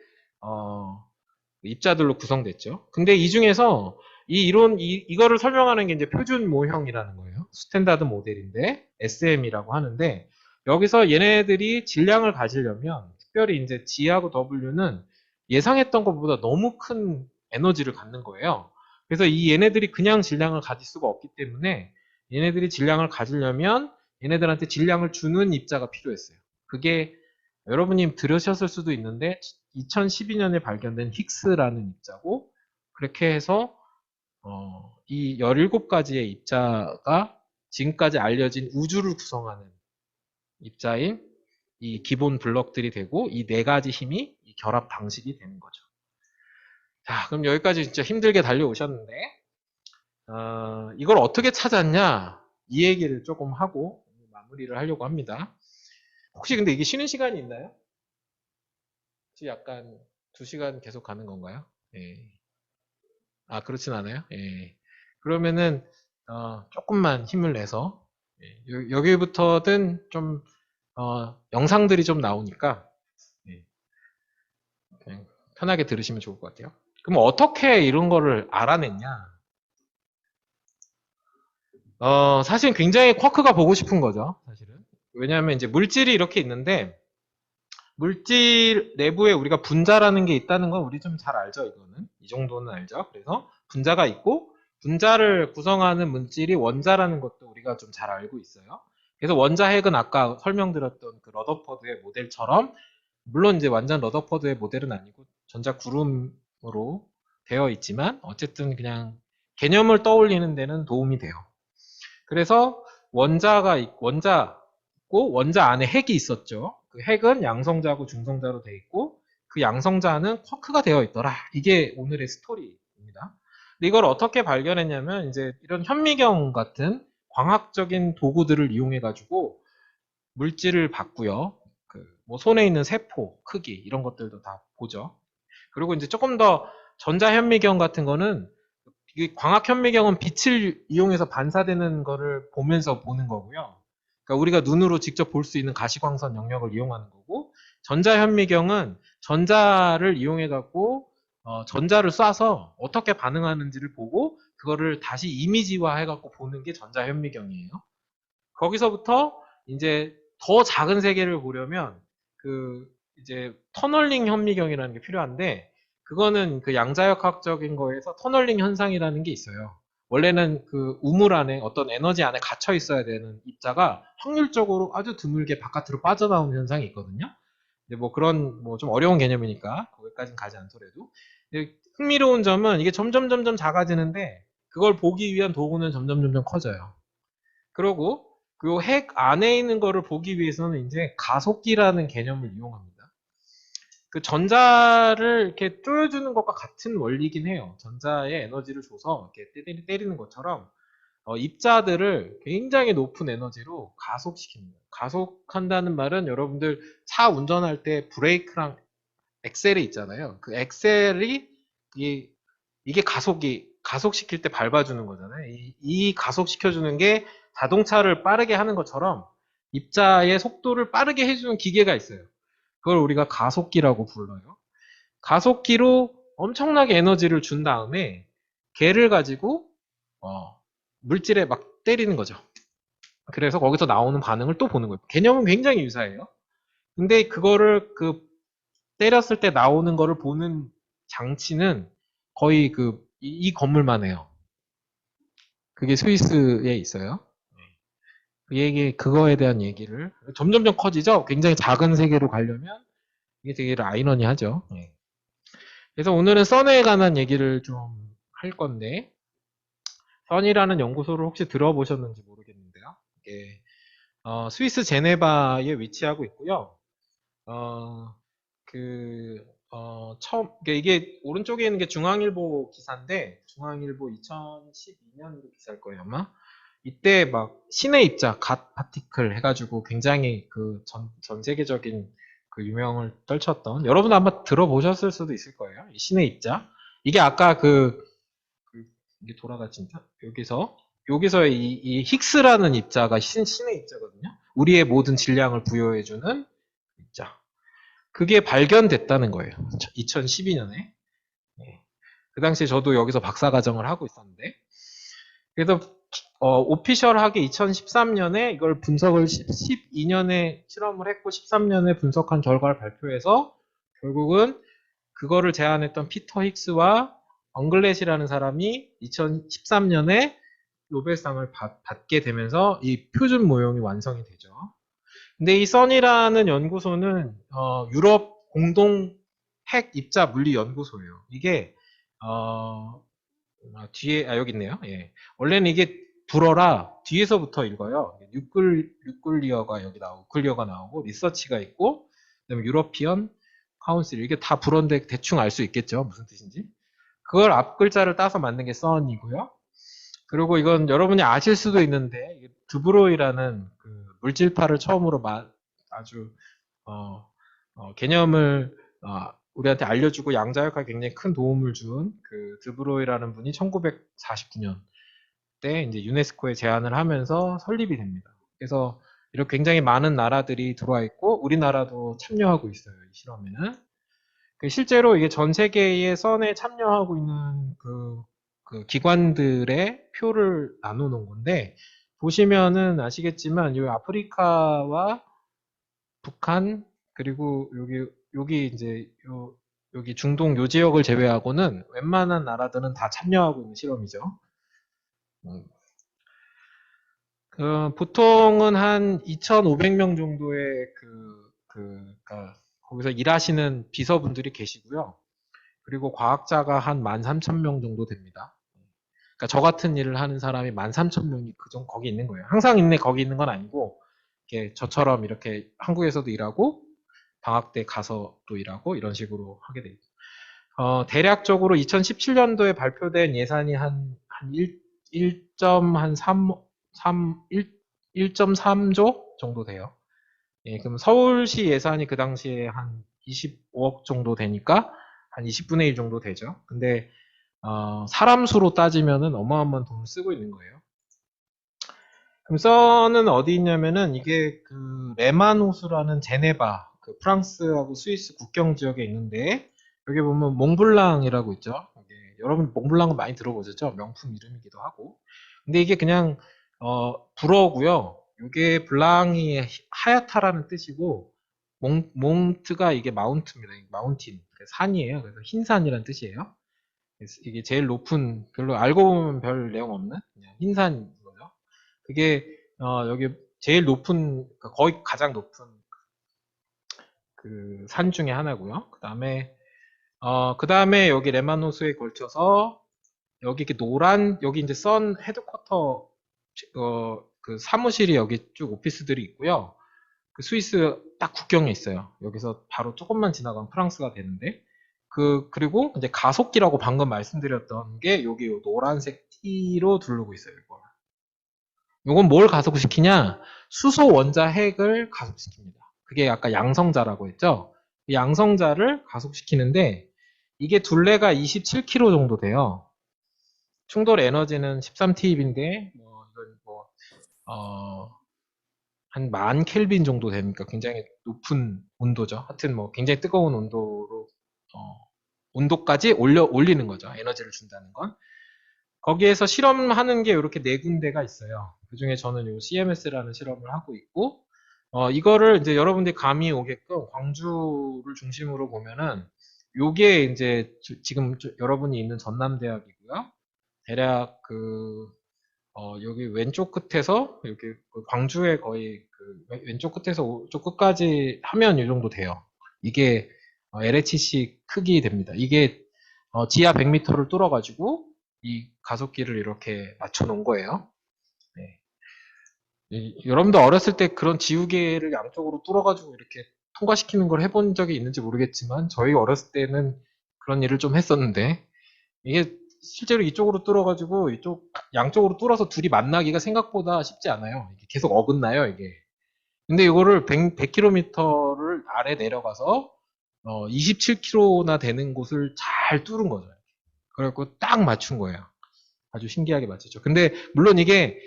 입자들로 구성됐죠. 근데 이 중에서 이 이론, 이거를 설명하는 게 이제 표준 모형이라는 거예요. 스탠다드 모델인데, SM이라고 하는데, 여기서 얘네들이 질량을 가지려면, 특별히 이제 G하고 W는 예상했던 것보다 너무 큰 에너지를 갖는 거예요. 그래서 이 얘네들이 그냥 질량을 가질 수가 없기 때문에, 얘네들이 질량을 가지려면 얘네들한테 질량을 주는 입자가 필요했어요. 그게 여러분이 들으셨을 수도 있는데 2012년에 발견된 힉스라는 입자고 그렇게 해서 이 17가지의 입자가 지금까지 알려진 우주를 구성하는 입자인 이 기본 블럭들이 되고 이 4가지 힘이 이 결합 방식이 되는 거죠. 자, 그럼 여기까지 진짜 힘들게 달려오셨는데 이걸 어떻게 찾았냐? 이 얘기를 조금 하고 마무리를 하려고 합니다. 혹시 근데 이게 쉬는 시간이 있나요? 혹시 약간 2시간 계속 가는 건가요? 예. 아, 그렇진 않아요? 예. 그러면은, 조금만 힘을 내서, 예, 여기부터든 좀, 영상들이 좀 나오니까, 예, 그냥 편하게 들으시면 좋을 것 같아요. 그럼 어떻게 이런 거를 알아냈냐? 사실 굉장히 쿼크가 보고 싶은 거죠, 사실은. 왜냐하면 이제 물질이 이렇게 있는데, 물질 내부에 우리가 분자라는 게 있다는 건 우리 좀 잘 알죠, 이거는. 이 정도는 알죠. 그래서 분자가 있고, 분자를 구성하는 물질이 원자라는 것도 우리가 좀 잘 알고 있어요. 그래서 원자 핵은 아까 설명드렸던 그 러더퍼드의 모델처럼, 물론 이제 완전 러더퍼드의 모델은 아니고 전자 구름으로 되어 있지만, 어쨌든 그냥 개념을 떠올리는 데는 도움이 돼요. 그래서 원자 있고 원자 안에 핵이 있었죠. 그 핵은 양성자고 중성자로 되어 있고 그 양성자는 쿼크가 되어 있더라. 이게 오늘의 스토리입니다. 근데 이걸 어떻게 발견했냐면 이제 이런 현미경 같은 광학적인 도구들을 이용해 가지고 물질을 봤고요. 뭐 손에 있는 세포 크기 이런 것들도 다 보죠. 그리고 이제 조금 더 전자현미경 같은 거는 이게 광학현미경은 빛을 이용해서 반사되는 거를 보면서 보는 거고요. 그러니까 우리가 눈으로 직접 볼 수 있는 가시광선 영역을 이용하는 거고, 전자현미경은 전자를 이용해 갖고 전자를 쏴서 어떻게 반응하는지를 보고 그거를 다시 이미지화 해갖고 보는 게 전자현미경이에요. 거기서부터 이제 더 작은 세계를 보려면 그 이제 터널링 현미경이라는 게 필요한데 그거는 그 양자역학적인 거에서 터널링 현상이라는 게 있어요. 원래는 그 우물 안에 어떤 에너지 안에 갇혀 있어야 되는 입자가 확률적으로 아주 드물게 바깥으로 빠져나오는 현상이 있거든요. 근데 뭐 그런 뭐 좀 어려운 개념이니까 거기까지는 가지 않더라도 흥미로운 점은 이게 점점 작아지는데 그걸 보기 위한 도구는 점점 커져요. 그러고 그 핵 안에 있는 거를 보기 위해서는 이제 가속기라는 개념을 이용합니다. 그 전자를 이렇게 쪼여주는 것과 같은 원리긴 해요. 전자에 에너지를 줘서 이렇게 때리는 것처럼 입자들을 굉장히 높은 에너지로 가속시킵니다. 가속한다는 말은 여러분들 차 운전할 때 브레이크랑 엑셀이 있잖아요. 그 엑셀이 이게 가속시킬 때 밟아주는 거잖아요. 이 가속시켜주는 게 자동차를 빠르게 하는 것처럼 입자의 속도를 빠르게 해주는 기계가 있어요. 그걸 우리가 가속기라고 불러요. 가속기로 엄청나게 에너지를 준 다음에 걔를 가지고 물질에 막 때리는 거죠. 그래서 거기서 나오는 반응을 또 보는 거예요. 개념은 굉장히 유사해요. 근데 그거를 때렸을 때 나오는 거를 보는 장치는 거의 이 건물만 해요. 그게 스위스에 있어요. 그거에 대한 얘기를 점점점 커지죠. 굉장히 작은 세계로 가려면 이게 되게 아이러니하죠. 예. 그래서 오늘은 선에 관한 얘기를 좀 할 건데 선이라는 연구소를 혹시 들어보셨는지 모르겠는데요. 이게 스위스 제네바에 위치하고 있고요. 어, 그러니까 이게 오른쪽에 있는 게 중앙일보 기사인데, 중앙일보 2012년도 기사일 거예요, 아마. 이때 막 신의 입자, 갓 파티클 해가지고 굉장히 전 세계적인 그 유명을 떨쳤던, 여러분 아마 들어보셨을 수도 있을 거예요. 이 신의 입자. 이게 아까 이게 돌아가진다? 여기서 이 힉스라는 입자가 신의 입자거든요. 우리의 모든 질량을 부여해주는 입자. 그게 발견됐다는 거예요. 2012년에. 그 당시에 저도 여기서 박사과정을 하고 있었는데. 그래서 오피셜하게 2013년에 이걸 분석을 12년에 실험을 했고 13년에 분석한 결과를 발표해서 결국은 그거를 제안했던 피터 힉스와 엉글렛이라는 사람이 2013년에 노벨상을 받게 되면서 이 표준 모형이 완성이 되죠. 근데 이 써니라는 연구소는 유럽 공동 핵 입자 물리 연구소예요. 이게 여기 있네요. 예. 원래는 이게 불어라 뒤에서부터 읽어요. 뉴클리어가 여기 나오고 클리어가 나오고 리서치가 있고 그다음에 유러피언 카운슬 이게 다 불어인데 대충 알 수 있겠죠 무슨 뜻인지. 그걸 앞 글자를 따서 만든 게 써니고요. 그리고 이건 여러분이 아실 수도 있는데 드브로이라는 그 물질파를 처음으로 아주 개념을 우리한테 알려주고 양자역학에 굉장히 큰 도움을 준 그 드브로이라는 분이 1949년 때 이제 유네스코에 제안을 하면서 설립이 됩니다. 그래서 이렇게 굉장히 많은 나라들이 들어와 있고 우리나라도 참여하고 있어요. 이 실험에는. 실제로 이게 전 세계의 선에 참여하고 있는 그 기관들의 표를 나눠 놓은 건데 보시면은 아시겠지만 이 아프리카와 북한 그리고 여기 이제 여기 중동 요 지역을 제외하고는 웬만한 나라들은 다 참여하고 있는 실험이죠. 보통은 한 2,500명 정도의 그러니까 거기서 일하시는 비서분들이 계시고요. 그리고 과학자가 한 13,000명 정도 됩니다. 그러니까 저 같은 일을 하는 사람이 13,000명이 거기 있는 거예요. 항상 거기 있는 건 아니고, 이렇게 저처럼 이렇게 한국에서도 일하고, 방학 때 가서 또 일하고, 이런 식으로 하게 돼요. 대략적으로 2017년도에 발표된 예산이 한 1.3조 정도 돼요. 예, 그럼 서울시 예산이 그 당시에 한 25억 정도 되니까 한 20분의 1 정도 되죠. 근데 사람 수로 따지면은 어마어마한 돈을 쓰고 있는 거예요. 그럼 선은 어디 있냐면은 이게 그 레마노스라는 제네바, 그 프랑스하고 스위스 국경 지역에 있는데 여기 보면 몽블랑이라고 있죠. 여러분 몽블랑은 많이 들어보셨죠? 명품 이름이기도 하고. 근데 이게 그냥 불어고요. 이게 블랑이 하얗다라는 뜻이고 몽트가 이게 마운트입니다. 마운틴, 산이에요. 그래서 흰 산이라는 뜻이에요. 이게 제일 높은, 별로 알고 보면 별 내용 없는 그냥 흰산인 거죠. 그게 여기 제일 높은, 그러니까 거의 가장 높은 그 산 중에 하나고요. 그 다음에 여기 레마노스에 걸쳐서 여기 이렇게 여기 이제 선 헤드쿼터 그 사무실이 여기 쭉 오피스들이 있고요. 그 스위스 딱 국경에 있어요. 여기서 바로 조금만 지나가면 프랑스가 되는데 그리고 이제 가속기라고 방금 말씀드렸던 게 여기 요 노란색 T로 두르고 있어요. 이건 뭘 가속시키냐? 수소 원자 핵을 가속시킵니다. 그게 아까 양성자라고 했죠? 이 양성자를 가속시키는데 이게 둘레가 27km 정도 돼요. 충돌 에너지는 13TeV인데 한 10,000켈빈 정도 되니까 굉장히 높은 온도죠. 하여튼 굉장히 뜨거운 온도로 온도까지 올리는 거죠. 에너지를 준다는 건. 거기에서 실험하는 게 이렇게 네 군데가 있어요. 그 중에 저는 요 CMS라는 실험을 하고 있고, 이거를 이제 여러분들이 감이 오게끔 광주를 중심으로 보면은, 요게 이제 지금 여러분이 있는 전남대학이고요. 대략 여기 왼쪽 끝에서, 여기 광주에 거의 왼쪽 끝에서 오쪽 끝까지 하면 이 정도 돼요. 이게 LHC 크기 됩니다. 이게 지하 100m를 뚫어가지고, 이 가속기를 이렇게 맞춰 놓은 거예요. 네. 여러분도 어렸을 때 그런 지우개를 양쪽으로 뚫어가지고 이렇게 통과시키는 걸 해본 적이 있는지 모르겠지만 저희 어렸을 때는 그런 일을 좀 했었는데 이게 실제로 이쪽으로 뚫어가지고 양쪽으로 뚫어서 둘이 만나기가 생각보다 쉽지 않아요. 이게 계속 어긋나요, 이게. 근데 이거를 100km를 아래 내려가서 27km나 되는 곳을 잘 뚫은 거죠. 그래갖고 딱 맞춘 거예요. 아주 신기하게 맞췄죠. 근데 물론 이게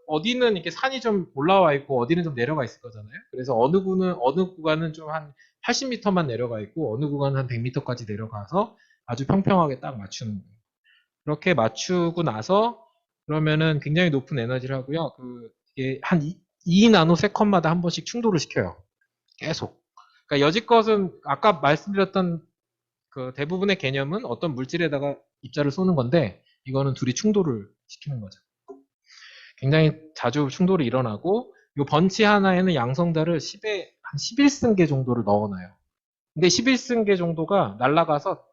어디는 이렇게 산이 좀 올라와 있고 어디는 좀 내려가 있을 거잖아요. 그래서 어느 구간은 좀 한 80m만 내려가 있고 어느 구간은 한 100m까지 내려가서 아주 평평하게 딱 맞추는 거예요. 그렇게 맞추고 나서 그러면은 굉장히 높은 에너지를 하고요. 이게 한 2 나노세컨마다 한 번씩 충돌을 시켜요. 계속. 그러니까 여지껏은 아까 말씀드렸던 그 대부분의 개념은 어떤 물질에다가 입자를 쏘는 건데 이거는 둘이 충돌을 시키는 거죠. 굉장히 자주 충돌이 일어나고 이 번치 하나에는 양성자를 한 11승계 정도를 넣어놔요. 근데 11승계 정도가 날아가서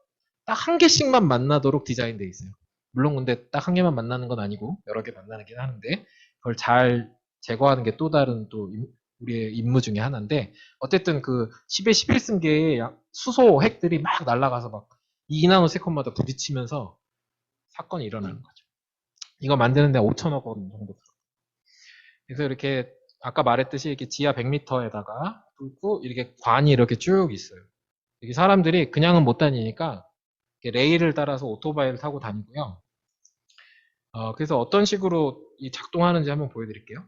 딱 한 개씩만 만나도록 디자인되어 있어요. 물론 근데 딱 한 개만 만나는 건 아니고 여러 개 만나긴 하는데 그걸 잘 제거하는 게 또 다른 또 우리의 임무 중에 하나인데 어쨌든 그 10의 11승계의 수소 핵들이 막 날아가서 막 2나노세컨마다 부딪히면서 사건이 일어나는 거죠. 이거 만드는데 5천억 원 정도 들어요. 그래서 이렇게 아까 말했듯이 이렇게 지하 100m에다가 뚫고 이렇게 관이 이렇게 쭉 있어요. 이게 사람들이 그냥은 못 다니니까 이렇게 레일을 따라서 오토바이를 타고 다니고요. 그래서 어떤 식으로 이 작동하는지 한번 보여드릴게요.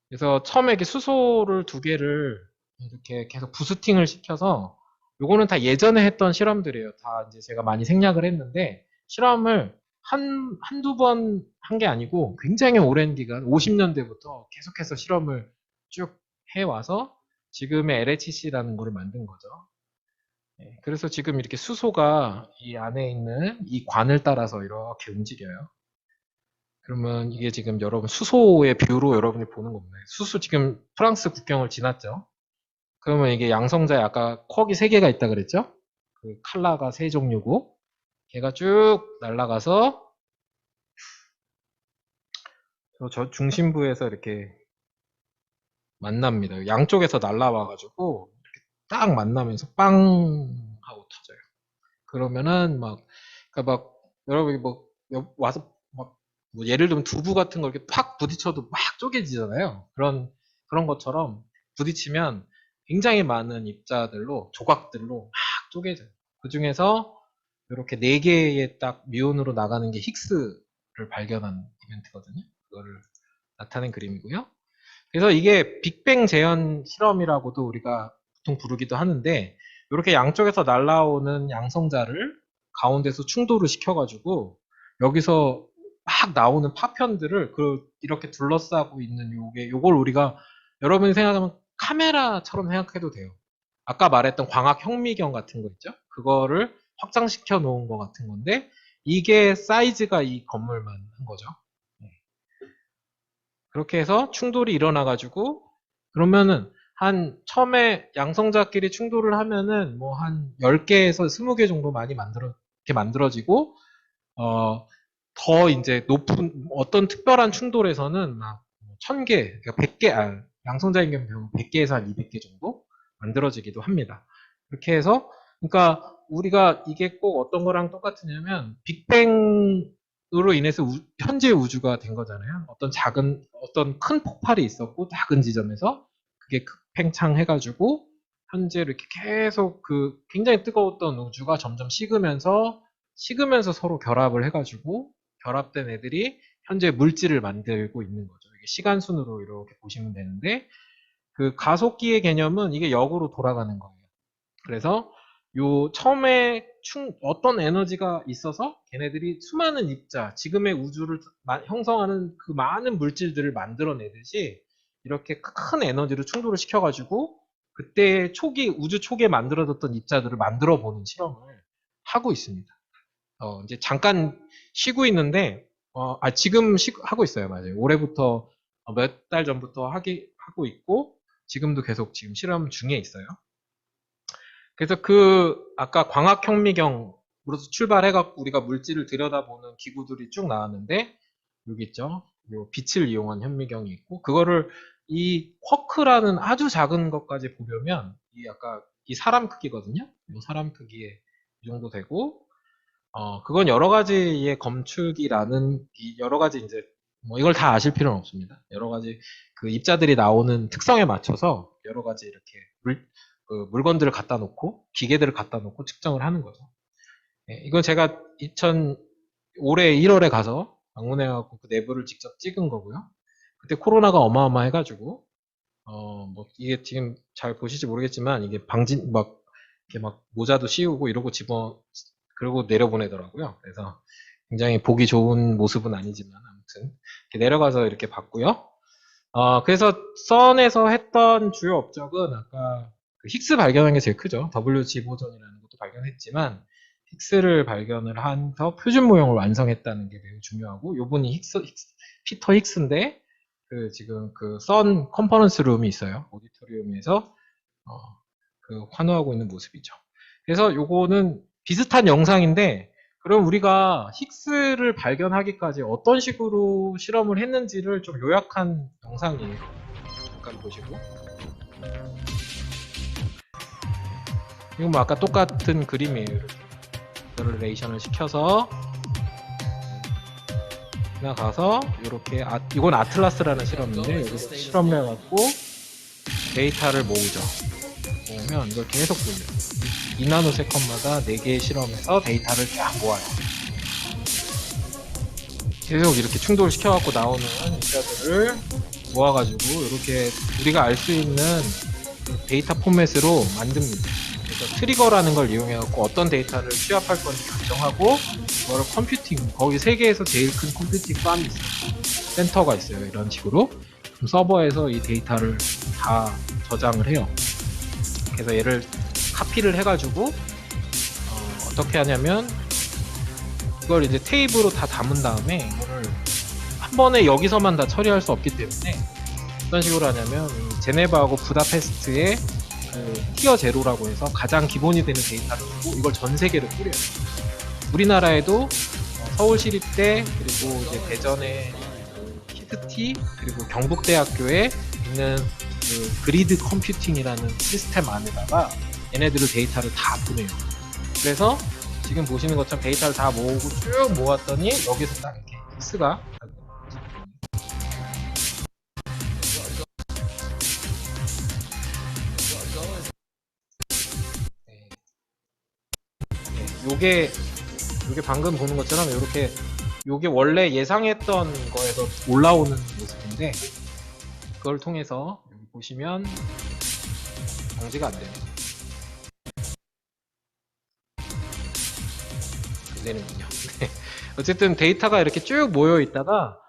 그래서 처음에 이렇게 수소를 두 개를 이렇게 계속 부스팅을 시켜서 요거는 다 예전에 했던 실험들이에요. 다 이제 제가 많이 생략을 했는데 실험을 한두 번 한 게 아니고 굉장히 오랜 기간, 50년대부터 계속해서 실험을 쭉 해와서 지금의 LHC라는 거를 만든 거죠. 네, 그래서 지금 이렇게 수소가 이 안에 있는 이 관을 따라서 이렇게 움직여요. 그러면 이게 지금 여러분 수소의 뷰로 여러분이 보는 겁니다. 수소 지금 프랑스 국경을 지났죠. 그러면 이게 양성자에 아까 쿼기 3개가 있다 그랬죠? 그 칼라가 3종류고 걔가 쭉 날아가서 저 중심부에서 이렇게 만납니다. 양쪽에서 날아와가지고 이렇게 딱 만나면서 빵 하고 터져요. 그러면은 그러니까 여러분이 와서 뭐 예를 들면 두부 같은 걸 이렇게 팍 부딪혀도 막 쪼개지잖아요. 그런 것처럼 부딪히면 굉장히 많은 입자들로, 조각들로 막 쪼개져요. 그 중에서 이렇게 4개의 딱 미온으로 나가는 게 힉스를 발견한 이벤트거든요. 그거를 나타낸 그림이고요. 그래서 이게 빅뱅 재현 실험이라고도 우리가 보통 부르기도 하는데, 이렇게 양쪽에서 날라오는 양성자를 가운데서 충돌을 시켜가지고 여기서 막 나오는 파편들을 이렇게 둘러싸고 있는 요걸 우리가 여러분이 생각하면 카메라처럼 생각해도 돼요. 아까 말했던 광학 현미경 같은 거 있죠? 그거를 확장시켜 놓은 것 같은 건데 이게 사이즈가 이 건물만 한 거죠. 네. 그렇게 해서 충돌이 일어나가지고 그러면은 처음에 양성자끼리 충돌을 하면은 뭐 한 10개에서 20개 정도 많이 이렇게 만들어지고 더 이제 높은 어떤 특별한 충돌에서는 막 1000개, 그러니까 100개, 양성자인 경우 100개에서 한 200개 정도 만들어지기도 합니다. 그렇게 해서 그러니까 우리가 이게 꼭 어떤 거랑 똑같으냐면 빅뱅으로 인해서 현재 우주가 된 거잖아요. 어떤 큰 폭발이 있었고 작은 지점에서 그게 팽창해가지고 현재 이렇게 계속 굉장히 뜨거웠던 우주가 점점 식으면서 서로 결합을 해가지고 결합된 애들이 현재 물질을 만들고 있는 거죠. 이게 시간순으로 이렇게 보시면 되는데 그 가속기의 개념은 이게 역으로 돌아가는 거예요. 그래서 처음에 어떤 에너지가 있어서 걔네들이 수많은 입자, 지금의 우주를 형성하는 그 많은 물질들을 만들어내듯이 이렇게 큰 에너지를 충돌을 시켜가지고 그때 우주 초기에 만들어졌던 입자들을 만들어 보는 실험을 하고 있습니다. 이제 잠깐 쉬고 있는데, 지금 하고 있어요. 맞아요. 올해부터 몇 달 전부터 하고 있고, 지금도 계속 지금 실험 중에 있어요. 그래서 아까 광학현미경으로서 출발해갖고 우리가 물질을 들여다보는 기구들이 쭉 나왔는데, 여기 있죠. 요 빛을 이용한 현미경이 있고, 그거를 이 쿼크라는 아주 작은 것까지 보려면, 이 사람 크기거든요. 이 사람 크기에 이 정도 되고, 그건 여러 가지의 검출기라는 여러 가지 이제 뭐 이걸 다 아실 필요는 없습니다. 여러 가지 그 입자들이 나오는 특성에 맞춰서 여러 가지 이렇게 물건들을 갖다 놓고 기계들을 갖다 놓고 측정을 하는 거죠. 예, 이건 제가 올해 1월에 가서 방문해갖고 그 내부를 직접 찍은 거고요. 그때 코로나가 어마어마해가지고 뭐 이게 지금 잘 보실지 모르겠지만 이게 이렇게 막 모자도 씌우고 이러고 그러고 내려보내더라고요. 그래서 굉장히 보기 좋은 모습은 아니지만 아무튼 이렇게 내려가서 이렇게 봤고요. 그래서 선에서 했던 주요 업적은 아까 그 힉스 발견한 게 제일 크죠. WG 보존이라는 것도 발견했지만 힉스를 발견을 해서 표준 모형을 완성했다는 게 매우 중요하고 요분이 피터 힉스인데 지금 선 컨퍼런스 룸이 있어요. 오디토리움에서 환호하고 있는 모습이죠. 그래서 요거는 비슷한 영상인데 그럼 우리가 힉스를 발견하기까지 어떤 식으로 실험을 했는지를 좀 요약한 영상이에요. 잠깐 보시고 이건 뭐 아까 똑같은 그림이에요. 이렇게 레이션을 시켜서 지나가서 이렇게 이건 아틀라스라는 실험인데 여기서 실험을 해갖고 데이터를 모으죠. 모으면 이걸 계속 돌려요. 2나노세컨마다 4개의 실험에서 데이터를 쫙 모아요. 계속 이렇게 충돌시켜갖고 나오는 입자들을 모아가지고 이렇게 우리가 알 수 있는 그 데이터 포맷으로 만듭니다. 그래서 트리거라는 걸 이용해갖고 어떤 데이터를 취합할 건지 결정하고 그거를 컴퓨팅, 거기 세계에서 제일 큰 컴퓨팅 팜이 있어요. 센터가 있어요. 이런 식으로. 그럼 서버에서 이 데이터를 다 저장을 해요. 그래서 얘를 카피를 해가지고 어떻게 하냐면 이걸 이제 테이프로 다 담은 다음에 이거를 한 번에 여기서만 다 처리할 수 없기 때문에 어떤 식으로 하냐면 이 제네바하고 부다페스트의 그 티어 제로라고 해서 가장 기본이 되는 데이터를 주고 이걸 전 세계로 뿌려요. 우리나라에도 서울시립대 그리고 이제 대전의 키트티 그리고 경북대학교에 있는 그 그리드 컴퓨팅이라는 시스템 안에다가 얘네들을 데이터를 다 보내요. 그래서 지금 보시는 것처럼 데이터를 다 모으고 쭉 모았더니 여기서 딱 이렇게 X가 요게 방금 보는 것처럼 요게 원래 예상했던 거에서 올라오는 모습인데 그걸 통해서 여기 보시면 정지가 안 되네요. 안 되는군요. 네. 어쨌든 데이터가 이렇게 쭉 모여 있다가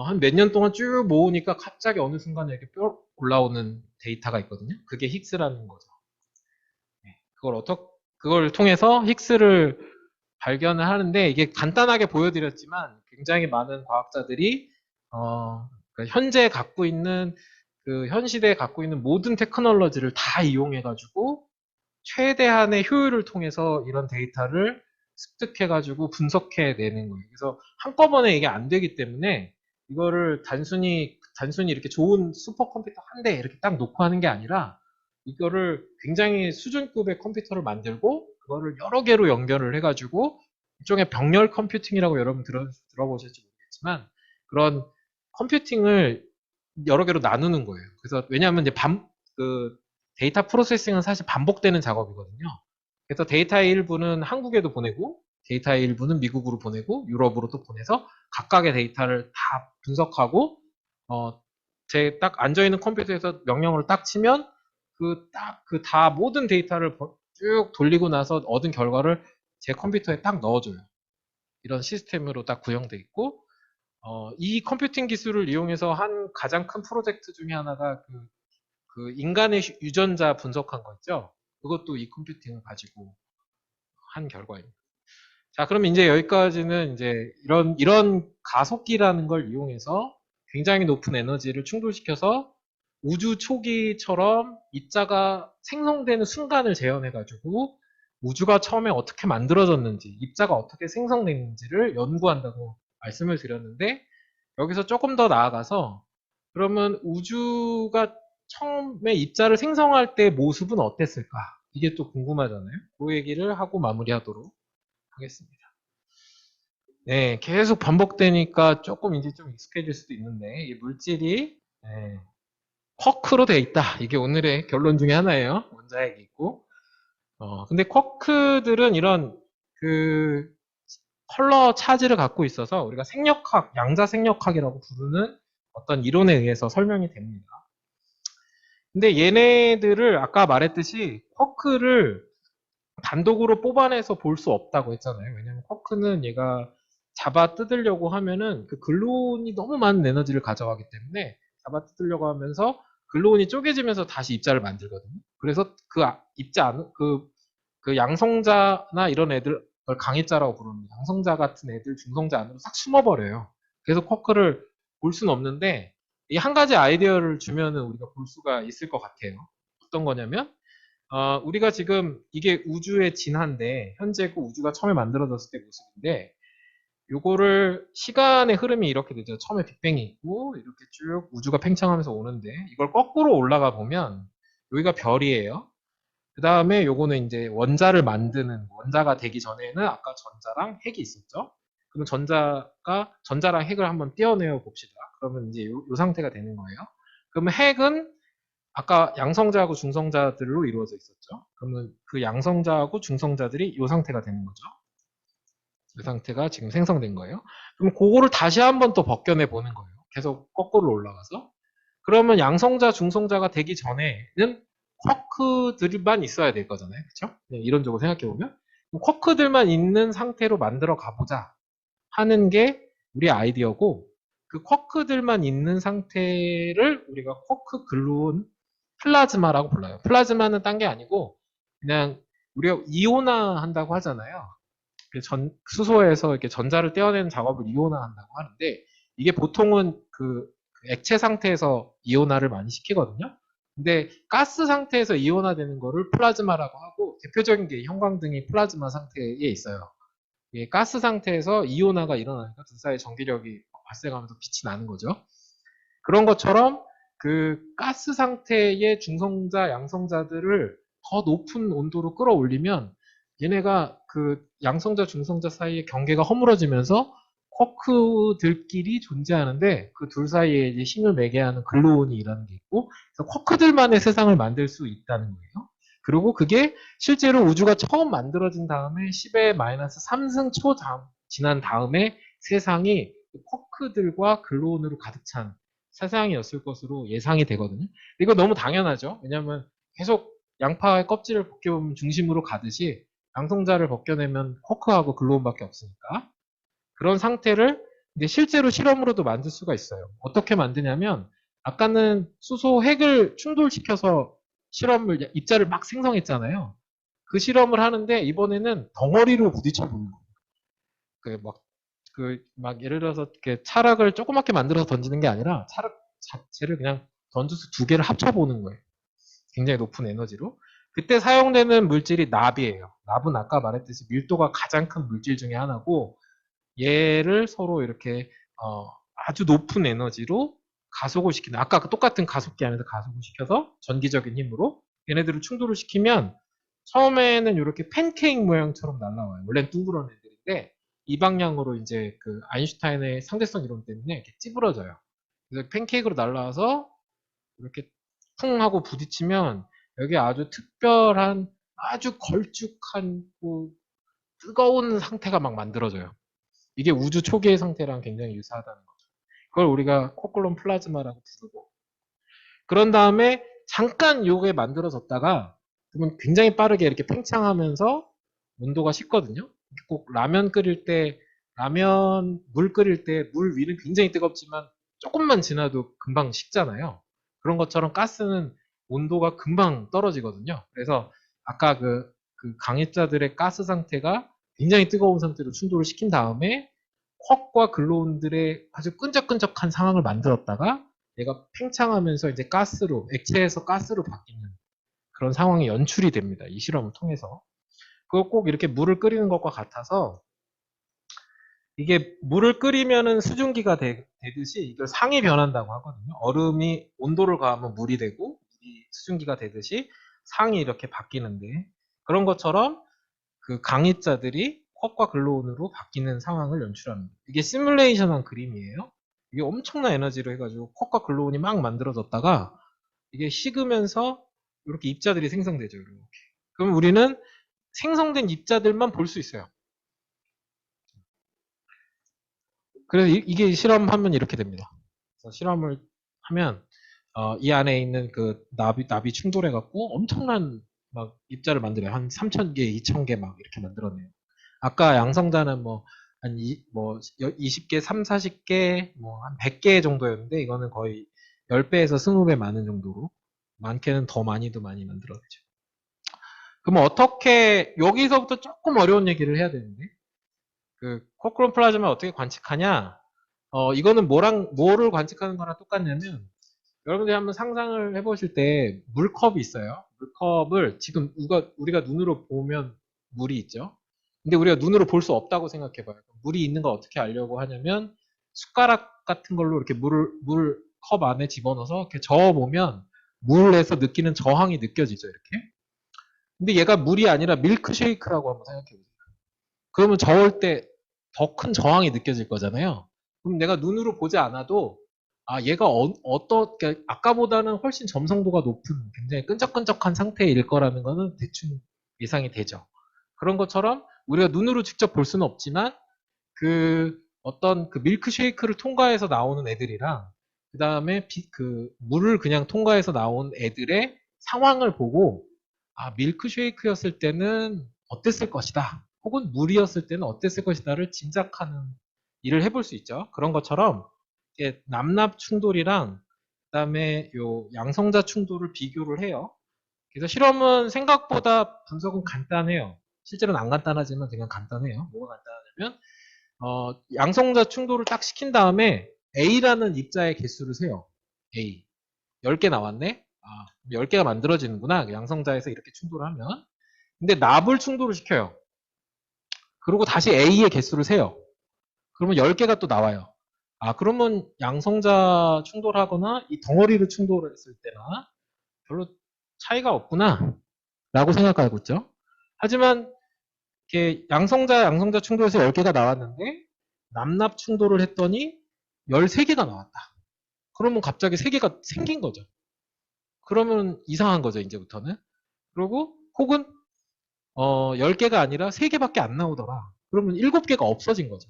한 몇 년 동안 쭉 모으니까 갑자기 어느 순간에 이렇게 뿅 올라오는 데이터가 있거든요. 그게 힉스라는 거죠. 네. 그걸 통해서 힉스를 발견을 하는데 이게 간단하게 보여드렸지만 굉장히 많은 과학자들이 그러니까 현재 갖고 있는 그 현 시대에 갖고 있는 모든 테크놀로지를 다 이용해가지고 최대한의 효율을 통해서 이런 데이터를 습득해가지고 분석해내는 거예요. 그래서 한꺼번에 이게 안 되기 때문에 이거를 단순히 이렇게 좋은 슈퍼컴퓨터 한 대 이렇게 딱 놓고 하는 게 아니라 이거를 굉장히 수준급의 컴퓨터를 만들고 그거를 여러 개로 연결을 해가지고 일종의 병렬 컴퓨팅이라고 여러분 들어보실지 모르겠지만 그런 컴퓨팅을 여러 개로 나누는 거예요. 그래서 왜냐하면 이제 그 데이터 프로세싱은 사실 반복되는 작업이거든요. 그래서 데이터의 일부는 한국에도 보내고 데이터의 일부는 미국으로 보내고 유럽으로 또 보내서 각각의 데이터를 다 분석하고 제 딱 앉아있는 컴퓨터에서 명령을 딱 치면 다 모든 데이터를 쭉 돌리고 나서 얻은 결과를 제 컴퓨터에 딱 넣어줘요. 이런 시스템으로 딱 구형돼 있고 이 컴퓨팅 기술을 이용해서 한 가장 큰 프로젝트 중에 하나가 그 인간의 유전자 분석한 거 있죠? 그것도 이 컴퓨팅을 가지고 한 결과입니다. 자, 그럼 이제 여기까지는 이제 이런 가속기라는 걸 이용해서 굉장히 높은 에너지를 충돌시켜서 우주 초기처럼 입자가 생성되는 순간을 재현해가지고 우주가 처음에 어떻게 만들어졌는지, 입자가 어떻게 생성됐는지를 연구한다고 말씀을 드렸는데 여기서 조금 더 나아가서 그러면 우주가 처음에 입자를 생성할 때 모습은 어땠을까? 이게 또 궁금하잖아요. 그 얘기를 하고 마무리하도록 하겠습니다. 네, 계속 반복되니까 조금 이제 좀 익숙해질 수도 있는데 이 물질이 쿼크로 되어 있다. 이게 오늘의 결론 중에 하나예요. 원자핵이 있고. 근데 쿼크들은 이런 그 컬러 차지를 갖고 있어서 우리가 생력학, 양자 생력학이라고 부르는 어떤 이론에 의해서 설명이 됩니다. 근데 얘네들을 아까 말했듯이 쿼크를 단독으로 뽑아내서 볼 수 없다고 했잖아요. 왜냐면 쿼크는 얘가 잡아 뜯으려고 하면은 그 글루온이 너무 많은 에너지를 가져가기 때문에 잡아 뜯으려고 하면서 글루온이 쪼개지면서 다시 입자를 만들거든요. 그래서 그 입자 안, 그 양성자나 이런 애들, 그걸 강입자라고 부릅니다. 양성자 같은 애들 중성자 안으로 싹 숨어버려요. 그래서 쿼크를 볼 수는 없는데 이 한 가지 아이디어를 주면은 우리가 볼 수가 있을 것 같아요. 어떤 거냐면 우리가 지금 이게 우주의 진화인데 현재 그 우주가 처음에 만들어졌을 때 모습인데 요거를 시간의 흐름이 이렇게 되죠. 처음에 빅뱅이 있고 이렇게 쭉 우주가 팽창하면서 오는데 이걸 거꾸로 올라가 보면 여기가 별이에요. 그 다음에 요거는 이제 원자를 만드는 원자가 되기 전에는 아까 전자랑 핵이 있었죠. 그러면 전자랑 핵을 한번 떼어내어 봅시다. 그러면 이제 요 상태가 되는 거예요. 그러면 핵은 아까 양성자하고 중성자들로 이루어져 있었죠. 그러면 그 양성자하고 중성자들이 이 상태가 되는 거죠. 이 상태가 지금 생성된 거예요. 그럼 그거를 다시 한번 또 벗겨내 보는 거예요. 계속 거꾸로 올라가서. 그러면 양성자, 중성자가 되기 전에는 쿼크들만 있어야 될 거잖아요. 그렇죠? 이론적으로 생각해 보면 쿼크들만 있는 상태로 만들어 가보자 하는 게 우리 아이디어고, 그 쿼크들만 있는 상태를 우리가 쿼크 글루온 플라즈마라고 불러요. 플라즈마는 딴 게 아니고 그냥 우리가 이온화 한다고 하잖아요. 수소에서 이렇게 전자를 떼어내는 작업을 이온화 한다고 하는데, 이게 보통은 그 액체 상태에서 이온화를 많이 시키거든요. 근데 가스 상태에서 이온화되는 거를 플라즈마라고 하고, 대표적인 게 형광등이 플라즈마 상태에 있어요. 이게 가스 상태에서 이온화가 일어나니까 둘 사이 전기력이 발생하면서 빛이 나는 거죠. 그런 것처럼 그 가스 상태의 중성자, 양성자들을 더 높은 온도로 끌어올리면 얘네가 그 양성자, 중성자 사이의 경계가 허물어지면서 쿼크들끼리 존재하는데, 그 둘 사이에 이제 힘을 매개하는 글루온이 일하는 게 있고, 그래서 쿼크들만의 세상을 만들 수 있다는 거예요. 그리고 그게 실제로 우주가 처음 만들어진 다음에 10의 마이너스 3승 초 지난 다음에 세상이 쿼크들과 글루온으로 가득 찬 세상이었을 것으로 예상이 되거든요. 이거 너무 당연하죠. 왜냐하면 계속 양파의 껍질을 벗겨보면 중심으로 가듯이 양성자를 벗겨내면 쿼크하고 글루온밖에 없으니까, 그런 상태를 이제 실제로 실험으로도 만들 수가 있어요. 어떻게 만드냐면, 아까는 수소 핵을 충돌시켜서 입자를 막 생성했잖아요. 그 실험을 하는데 이번에는 덩어리로 부딪혀 보는 거예요. 막 예를 들어서 이렇게 차락을 조그맣게 만들어서 던지는 게 아니라 차락 자체를 그냥 던져서 두 개를 합쳐보는 거예요. 굉장히 높은 에너지로. 그때 사용되는 물질이 납이에요. 납은 아까 말했듯이 밀도가 가장 큰 물질 중에 하나고, 얘를 서로 이렇게 아주 높은 에너지로 가속을 시키는, 아까 그 똑같은 가속기 안에서 가속을 시켜서 전기적인 힘으로 얘네들을 충돌을 시키면 처음에는 이렇게 팬케이크 모양처럼 날라와요. 원래는 둥그런 애들인데 이 방향으로 이제 그 아인슈타인의 상대성 이론 때문에 이렇게 찌부러져요. 그래서 팬케이크로 날라와서 이렇게 쿵 하고 부딪히면 여기 아주 특별한, 아주 걸쭉한 뜨거운 상태가 막 만들어져요. 이게 우주 초기의 상태랑 굉장히 유사하다는 거죠. 그걸 우리가 코클론 플라즈마라고 부르고, 그런 다음에 잠깐 요게 만들어졌다가 그러면 굉장히 빠르게 이렇게 팽창하면서 온도가 식거든요. 꼭 라면 끓일 때, 물 끓일 때 물 위는 굉장히 뜨겁지만 조금만 지나도 금방 식잖아요. 그런 것처럼 가스는 온도가 금방 떨어지거든요. 그래서 아까 그 강입자들의 가스 상태가 굉장히 뜨거운 상태로 충돌을 시킨 다음에 쿼크와 글루온들의 아주 끈적끈적한 상황을 만들었다가 얘가 팽창하면서 이제 액체에서 가스로 바뀌는 그런 상황이 연출이 됩니다. 이 실험을 통해서. 그거 꼭 이렇게 물을 끓이는 것과 같아서, 이게 물을 끓이면은 수증기가 되듯이 이걸 상이 변한다고 하거든요. 얼음이 온도를 가하면 물이 되고 물이 수증기가 되듯이 상이 이렇게 바뀌는데, 그런 것처럼 그 강입자들이 쿼크와 글루온으로 바뀌는 상황을 연출합니다. 이게 시뮬레이션한 그림이에요. 이게 엄청난 에너지로 해가지고 쿼크와 글루온이 막 만들어졌다가 이게 식으면서 이렇게 입자들이 생성되죠. 이렇게. 그럼 우리는 생성된 입자들만 볼 수 있어요. 그래서 이게 실험하면 이렇게 됩니다. 그래서 실험을 하면 이 안에 있는 그 납이 충돌해갖고 엄청난 막 입자를 만들어요. 한 3,000개, 2,000개 막 이렇게 만들어내요. 아까 양성자는 한 20개, 3, 40개, 한 100개 정도였는데 이거는 거의 10배에서 20배 많은 정도로, 많게는 더 많이도 많이 만들어내죠. 그럼 어떻게, 여기서부터 조금 어려운 얘기를 해야 되는데, 그 코크론 플라즈마 어떻게 관측하냐? 이거는 뭐를 관측하는 거랑 똑같냐면, 여러분들이 한번 상상을 해보실 때 물컵이 있어요. 물컵을 지금 우리가 눈으로 보면 물이 있죠. 근데 우리가 눈으로 볼 수 없다고 생각해봐요. 물이 있는 걸 어떻게 알려고 하냐면 숟가락 같은 걸로 이렇게 물컵 안에 집어넣어서 이렇게 저어보면 물에서 느끼는 저항이 느껴지죠. 이렇게. 근데 얘가 물이 아니라 밀크쉐이크라고 한번 생각해보세요. 그러면 저을 때 더 큰 저항이 느껴질 거잖아요. 그럼 내가 눈으로 보지 않아도 아 얘가 어떻게 아까보다는 훨씬 점성도가 높은 굉장히 끈적끈적한 상태일 거라는 거는 대충 예상이 되죠. 그런 것처럼 우리가 눈으로 직접 볼 수는 없지만 그 어떤 그 밀크쉐이크를 통과해서 나오는 애들이랑 그 다음에 그 물을 그냥 통과해서 나온 애들의 상황을 보고 아 밀크쉐이크였을 때는 어땠을 것이다 혹은 물이었을 때는 어땠을 것이다를 짐작하는 일을 해볼 수 있죠. 그런 것처럼 이제 남납 충돌이랑 그다음에 요 양성자 충돌을 비교를 해요. 그래서 실험은 생각보다 분석은 간단해요. 실제로는 안 간단하지만 그냥 간단해요. 뭐가 간단하냐면 양성자 충돌을 딱 시킨 다음에 A라는 입자의 개수를 세요. A. 10개 나왔네? 아, 10개가 만들어지는구나. 양성자에서 이렇게 충돌을 하면. 근데 납을 충돌을 시켜요. 그리고 다시 A의 개수를 세요. 그러면 10개가 또 나와요. 아, 그러면 양성자 충돌하거나 이 덩어리를 충돌했을 때나 별로 차이가 없구나. 라고 생각하고 있죠. 하지만 이렇게 양성자 충돌에서 10개가 나왔는데 남납 충돌을 했더니 13개가 나왔다. 그러면 갑자기 3개가 생긴 거죠. 그러면 이상한 거죠, 이제부터는. 그리고 혹은 10개가 아니라 3개밖에 안 나오더라. 그러면 7개가 없어진 거죠.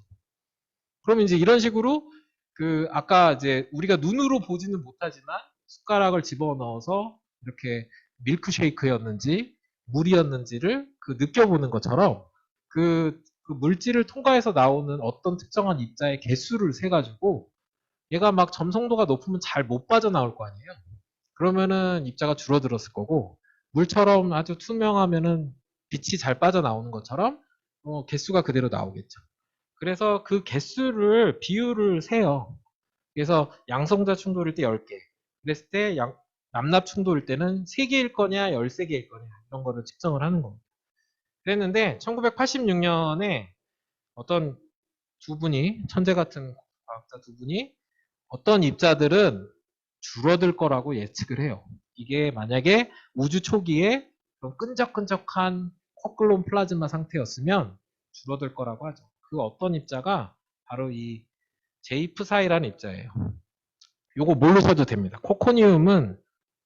그러면 이제 이런 식으로 그 아까 이제 우리가 눈으로 보지는 못하지만 숟가락을 집어넣어서 이렇게 밀크쉐이크였는지 물이었는지를 그 느껴보는 것처럼 그 물질을 통과해서 나오는 어떤 특정한 입자의 개수를 세가지고 얘가 막 점성도가 높으면 잘 못 빠져나올 거 아니에요. 그러면은 입자가 줄어들었을 거고 물처럼 아주 투명하면은 빛이 잘 빠져나오는 것처럼 개수가 그대로 나오겠죠. 그래서 그 개수를 비율을 세요. 그래서 양성자 충돌일 때 10개. 그랬을 때 남납 충돌일 때는 3개일 거냐 13개일 거냐 이런 거를 측정을 하는 겁니다. 그랬는데 1986년에 어떤 두 분이 천재 같은 과학자 두 분이 어떤 입자들은 줄어들 거라고 예측을 해요. 이게 만약에 우주 초기에 그런 끈적끈적한 쿼클론 플라즈마 상태였으면 줄어들 거라고 하죠. 그 어떤 입자가 바로 이 제이프사이라는 입자예요. 요거 모르셔도 됩니다. 코코니움은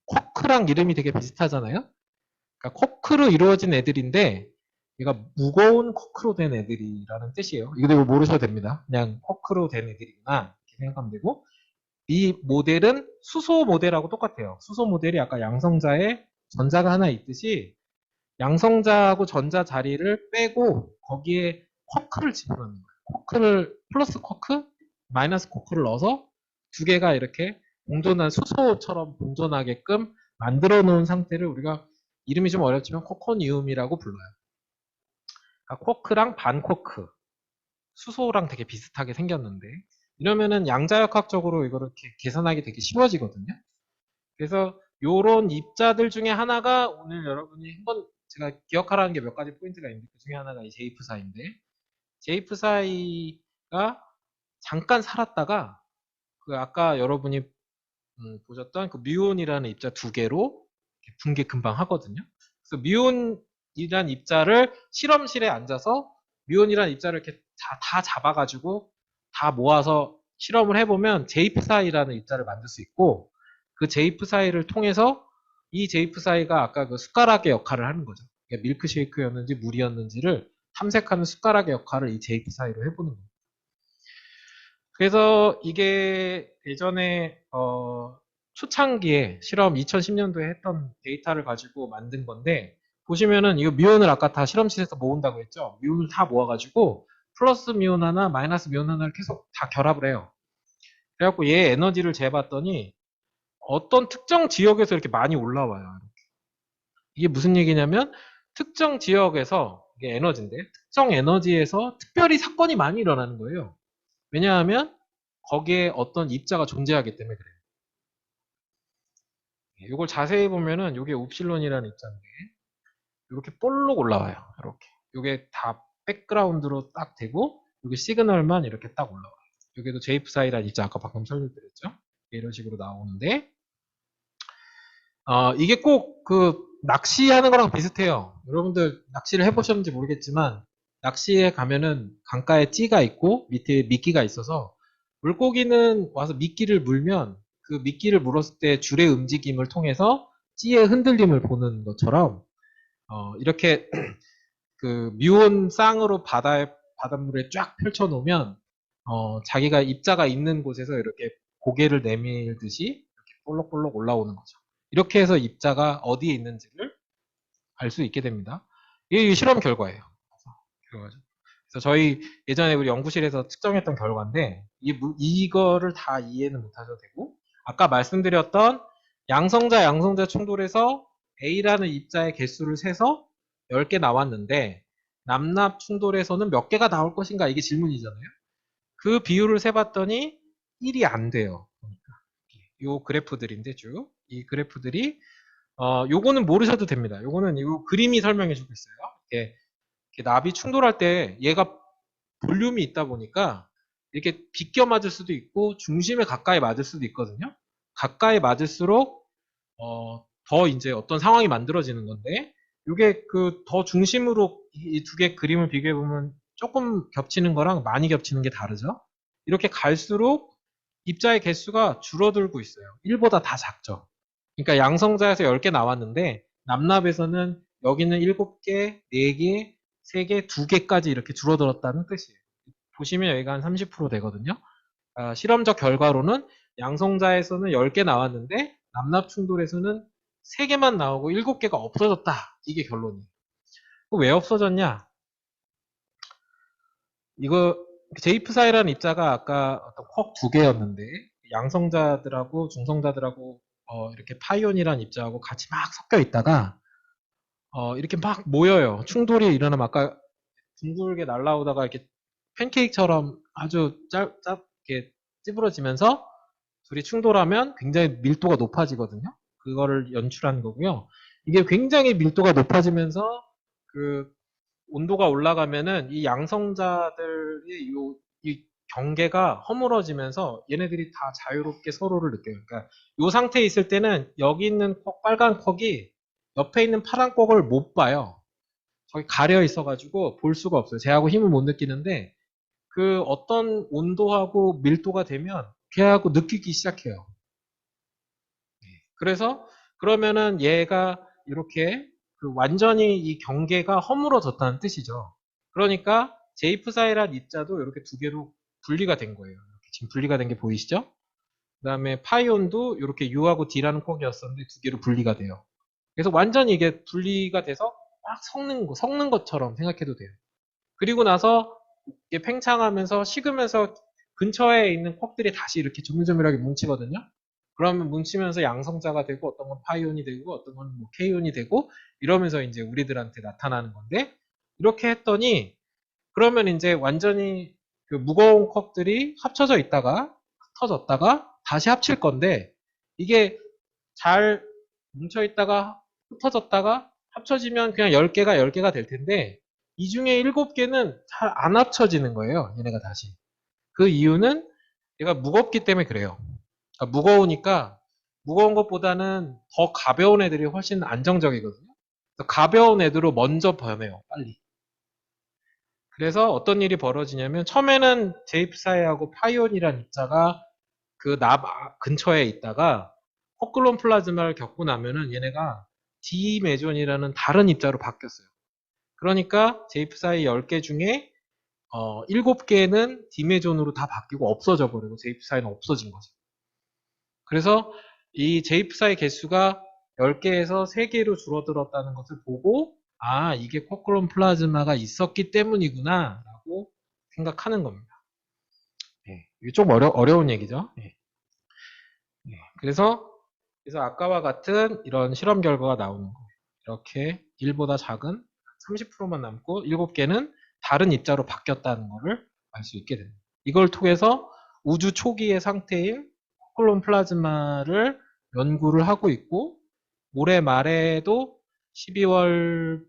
쿼크랑 이름이 되게 비슷하잖아요. 그러니까 쿼크로 이루어진 애들인데 얘가 무거운 쿼크로 된 애들이라는 뜻이에요. 이거 모르셔도 됩니다. 그냥 쿼크로 된 애들이구나 이렇게 생각하면 되고 이 모델은 수소 모델하고 똑같아요. 수소 모델이 아까 양성자에 전자가 하나 있듯이 양성자하고 전자 자리를 빼고 거기에 쿼크를 집어넣는 거예요. 쿼크를 플러스 쿼크, 마이너스 쿼크를 넣어서 두 개가 이렇게 공존한 수소처럼 공존하게끔 만들어 놓은 상태를 우리가 이름이 좀 어렵지만 쿼코니움이라고 불러요. 그러니까 쿼크랑 반쿼크, 수소랑 되게 비슷하게 생겼는데 이러면은 양자역학적으로 이거를 이렇게 계산하기 되게 쉬워지거든요. 그래서 요런 입자들 중에 하나가 오늘 여러분이 한번 제가 기억하라는 게 몇 가지 포인트가 있는데 그 중에 하나가 이 제이프사이인데 제이프사이가 잠깐 살았다가 그 아까 여러분이 보셨던 그 뮤온이라는 입자 두 개로 붕괴 금방 하거든요. 그래서 뮤온이라는 입자를 실험실에 앉아서 뮤온이라는 입자를 이렇게 다 잡아가지고 다 모아서 실험을 해보면 제이프사이라는 입자를 만들 수 있고 그 제이프사이를 통해서 이 제이프사이가 아까 그 숟가락의 역할을 하는 거죠. 그러니까 밀크쉐이크였는지 물이었는지를 탐색하는 숟가락의 역할을 이 제이프사이로 해보는 거예요. 그래서 이게 예전에 초창기에 실험 2010년도에 했던 데이터를 가지고 만든 건데 보시면은 이거 뮤온을 아까 다 실험실에서 모은다고 했죠. 뮤온을 다 모아가지고 플러스 뮤온 하나 마이너스 뮤온 하나를 계속 다 결합을 해요. 그래갖고 얘 에너지를 재봤더니 어떤 특정 지역에서 이렇게 많이 올라와요. 이게 무슨 얘기냐면 특정 지역에서 이게 에너지인데 특정 에너지에서 특별히 사건이 많이 일어나는 거예요. 왜냐하면 거기에 어떤 입자가 존재하기 때문에 그래요. 이걸 자세히 보면은 이게 웁실론이라는 입자인데 이렇게 볼록 올라와요. 이렇게 이게 다 백그라운드로 딱 되고 이게 시그널만 이렇게 딱 올라와요. 여기도 제이프사이라는 입자 아까 방금 설명드렸죠. 이런 식으로 나오는데 이게 꼭 그 낚시하는 거랑 비슷해요. 여러분들 낚시를 해보셨는지 모르겠지만 낚시에 가면은 강가에 찌가 있고 밑에 미끼가 있어서 물고기는 와서 미끼를 물면 그 미끼를 물었을 때 줄의 움직임을 통해서 찌의 흔들림을 보는 것처럼 이렇게 그 뮤온 쌍으로 바닷물에 쫙 펼쳐 놓으면 자기가 입자가 있는 곳에서 이렇게 고개를 내밀듯이 이렇게 볼록볼록 올라오는 거죠. 이렇게 해서 입자가 어디에 있는지를 알 수 있게 됩니다. 이게 실험 결과예요. 그래서 저희 예전에 우리 연구실에서 측정했던 결과인데 이거를 다 이해는 못하셔도 되고 아까 말씀드렸던 양성자 충돌에서 A라는 입자의 개수를 세서 10개 나왔는데 남납 충돌에서는 몇 개가 나올 것인가 이게 질문이잖아요. 그 비율을 세봤더니 1이 안 돼요. 요 그래프들인데 쭉 이 그래프들이 요거는 모르셔도 됩니다. 요거는 이 그림이 설명해 주고 있어요. 이렇게 납이 충돌할 때 얘가 볼륨이 있다 보니까 이렇게 비껴 맞을 수도 있고 중심에 가까이 맞을 수도 있거든요. 가까이 맞을수록 더 이제 어떤 상황이 만들어지는 건데 이게 그 더 중심으로 이 두 개 그림을 비교해 보면 조금 겹치는 거랑 많이 겹치는 게 다르죠. 이렇게 갈수록 입자의 개수가 줄어들고 있어요. 1보다 다 작죠. 그러니까 양성자에서 10개 나왔는데 남납에서는 여기는 7개, 4개, 3개, 2개까지 이렇게 줄어들었다는 뜻이에요. 보시면 여기가 한 30% 되거든요. 실험적 결과로는 양성자에서는 10개 나왔는데 남납 충돌에서는 3개만 나오고 7개가 없어졌다. 이게 결론이에요. 왜 없어졌냐? 이거 제이프사이라는 입자가 아까 어떤 쿼크 2개였는데 양성자들하고 중성자들하고 이렇게 파이온이라는 입자하고 같이 막 섞여 있다가 이렇게 막 모여요. 충돌이 일어나면 아까 둥글게 날아오다가 이렇게 팬케이크처럼 아주 짧게 찌부러지면서 둘이 충돌하면 굉장히 밀도가 높아지거든요. 그거를 연출한 거고요. 이게 굉장히 밀도가 높아지면서 그 온도가 올라가면은 이 양성자들의 이 경계가 허물어지면서 얘네들이 다 자유롭게 서로를 느껴요. 그러니까 이 상태에 있을 때는 여기 있는 빨간 콕이 옆에 있는 파란 콕을 못 봐요. 저기 가려 있어가지고 볼 수가 없어요. 쟤하고 힘을 못 느끼는데 그 어떤 온도하고 밀도가 되면 걔하고 느끼기 시작해요. 그래서 그러면은 얘가 이렇게 그 완전히 이 경계가 허물어졌다는 뜻이죠. 그러니까 제이프사이란 입자도 이렇게 두 개로 분리가 된 거예요. 이렇게 지금 분리가 된 게 보이시죠? 그 다음에 파이온도 이렇게 U하고 D라는 콕이었었는데 두 개로 분리가 돼요. 그래서 완전히 이게 분리가 돼서 막 섞는 것처럼 생각해도 돼요. 그리고 나서 이게 팽창하면서 식으면서 근처에 있는 콕들이 다시 이렇게 조밀조밀하게 뭉치거든요. 그러면 뭉치면서 양성자가 되고 어떤 건 파이온이 되고 어떤 건 뭐 K온이 되고 이러면서 이제 우리들한테 나타나는 건데 이렇게 했더니 그러면 이제 완전히 그 무거운 콕들이 합쳐져 있다가 흩어졌다가 다시 합칠 건데 이게 잘 뭉쳐 있다가 흩어졌다가 합쳐지면 그냥 10개가 10개가 될 텐데 이 중에 7개는 잘 안 합쳐지는 거예요. 얘네가 다시. 그 이유는 얘가 무겁기 때문에 그래요. 그러니까 무거우니까 무거운 것보다는 더 가벼운 애들이 훨씬 안정적이거든요. 그래서 가벼운 애들로 먼저 변해요. 빨리. 그래서 어떤 일이 벌어지냐면 처음에는 제이프사이하고 파이온이라는 입자가 그 납 근처에 있다가 호클론 플라즈마를 겪고 나면은 얘네가 디메존이라는 다른 입자로 바뀌었어요. 그러니까 제이프사이 10개 중에 7개는 디메존으로 다 바뀌고 없어져 버리고 제이프사이는 없어진 거죠. 그래서 이 제이프사이 개수가 10개에서 3개로 줄어들었다는 것을 보고 아 이게 코클론 플라즈마가 있었기 때문이구나 라고 생각하는 겁니다. 네, 이게 좀 어려운 얘기죠. 네. 네, 그래서 아까와 같은 이런 실험 결과가 나오는 거예요. 이렇게 1보다 작은 30%만 남고 7개는 다른 입자로 바뀌었다는 것을 알 수 있게 됩니다. 이걸 통해서 우주 초기의 상태인 코클론 플라즈마를 연구를 하고 있고 올해 말에도 12월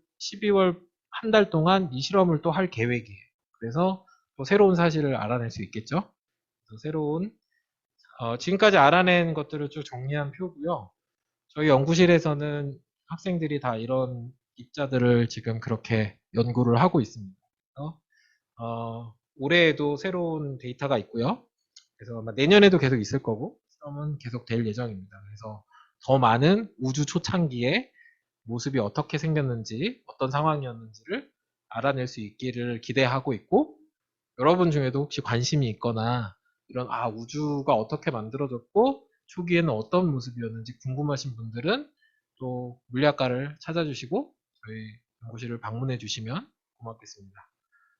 한 달 동안 이 실험을 또 할 계획이에요. 그래서 또 새로운 사실을 알아낼 수 있겠죠. 새로운 지금까지 알아낸 것들을 쭉 정리한 표고요. 저희 연구실에서는 학생들이 다 이런 입자들을 지금 그렇게 연구를 하고 있습니다. 올해에도 새로운 데이터가 있고요. 그래서 아마 내년에도 계속 있을 거고, 실험은 계속 될 예정입니다. 그래서 더 많은 우주 초창기에 모습이 어떻게 생겼는지, 어떤 상황이었는지를 알아낼 수 있기를 기대하고 있고, 여러분 중에도 혹시 관심이 있거나, 이런, 우주가 어떻게 만들어졌고, 초기에는 어떤 모습이었는지 궁금하신 분들은 또 물리학과를 찾아주시고, 저희 연구실을 방문해 주시면 고맙겠습니다.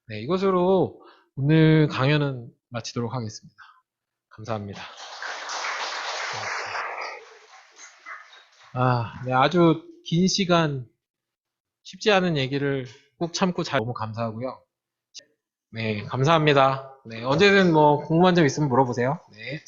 네, 이것으로 오늘 강연은 마치도록 하겠습니다. 감사합니다. 네, 아주 긴 시간 쉽지 않은 얘기를 꾹 참고 잘 너무 감사하고요. 네, 감사합니다. 네, 언제든 뭐 궁금한 점 있으면 물어보세요. 네.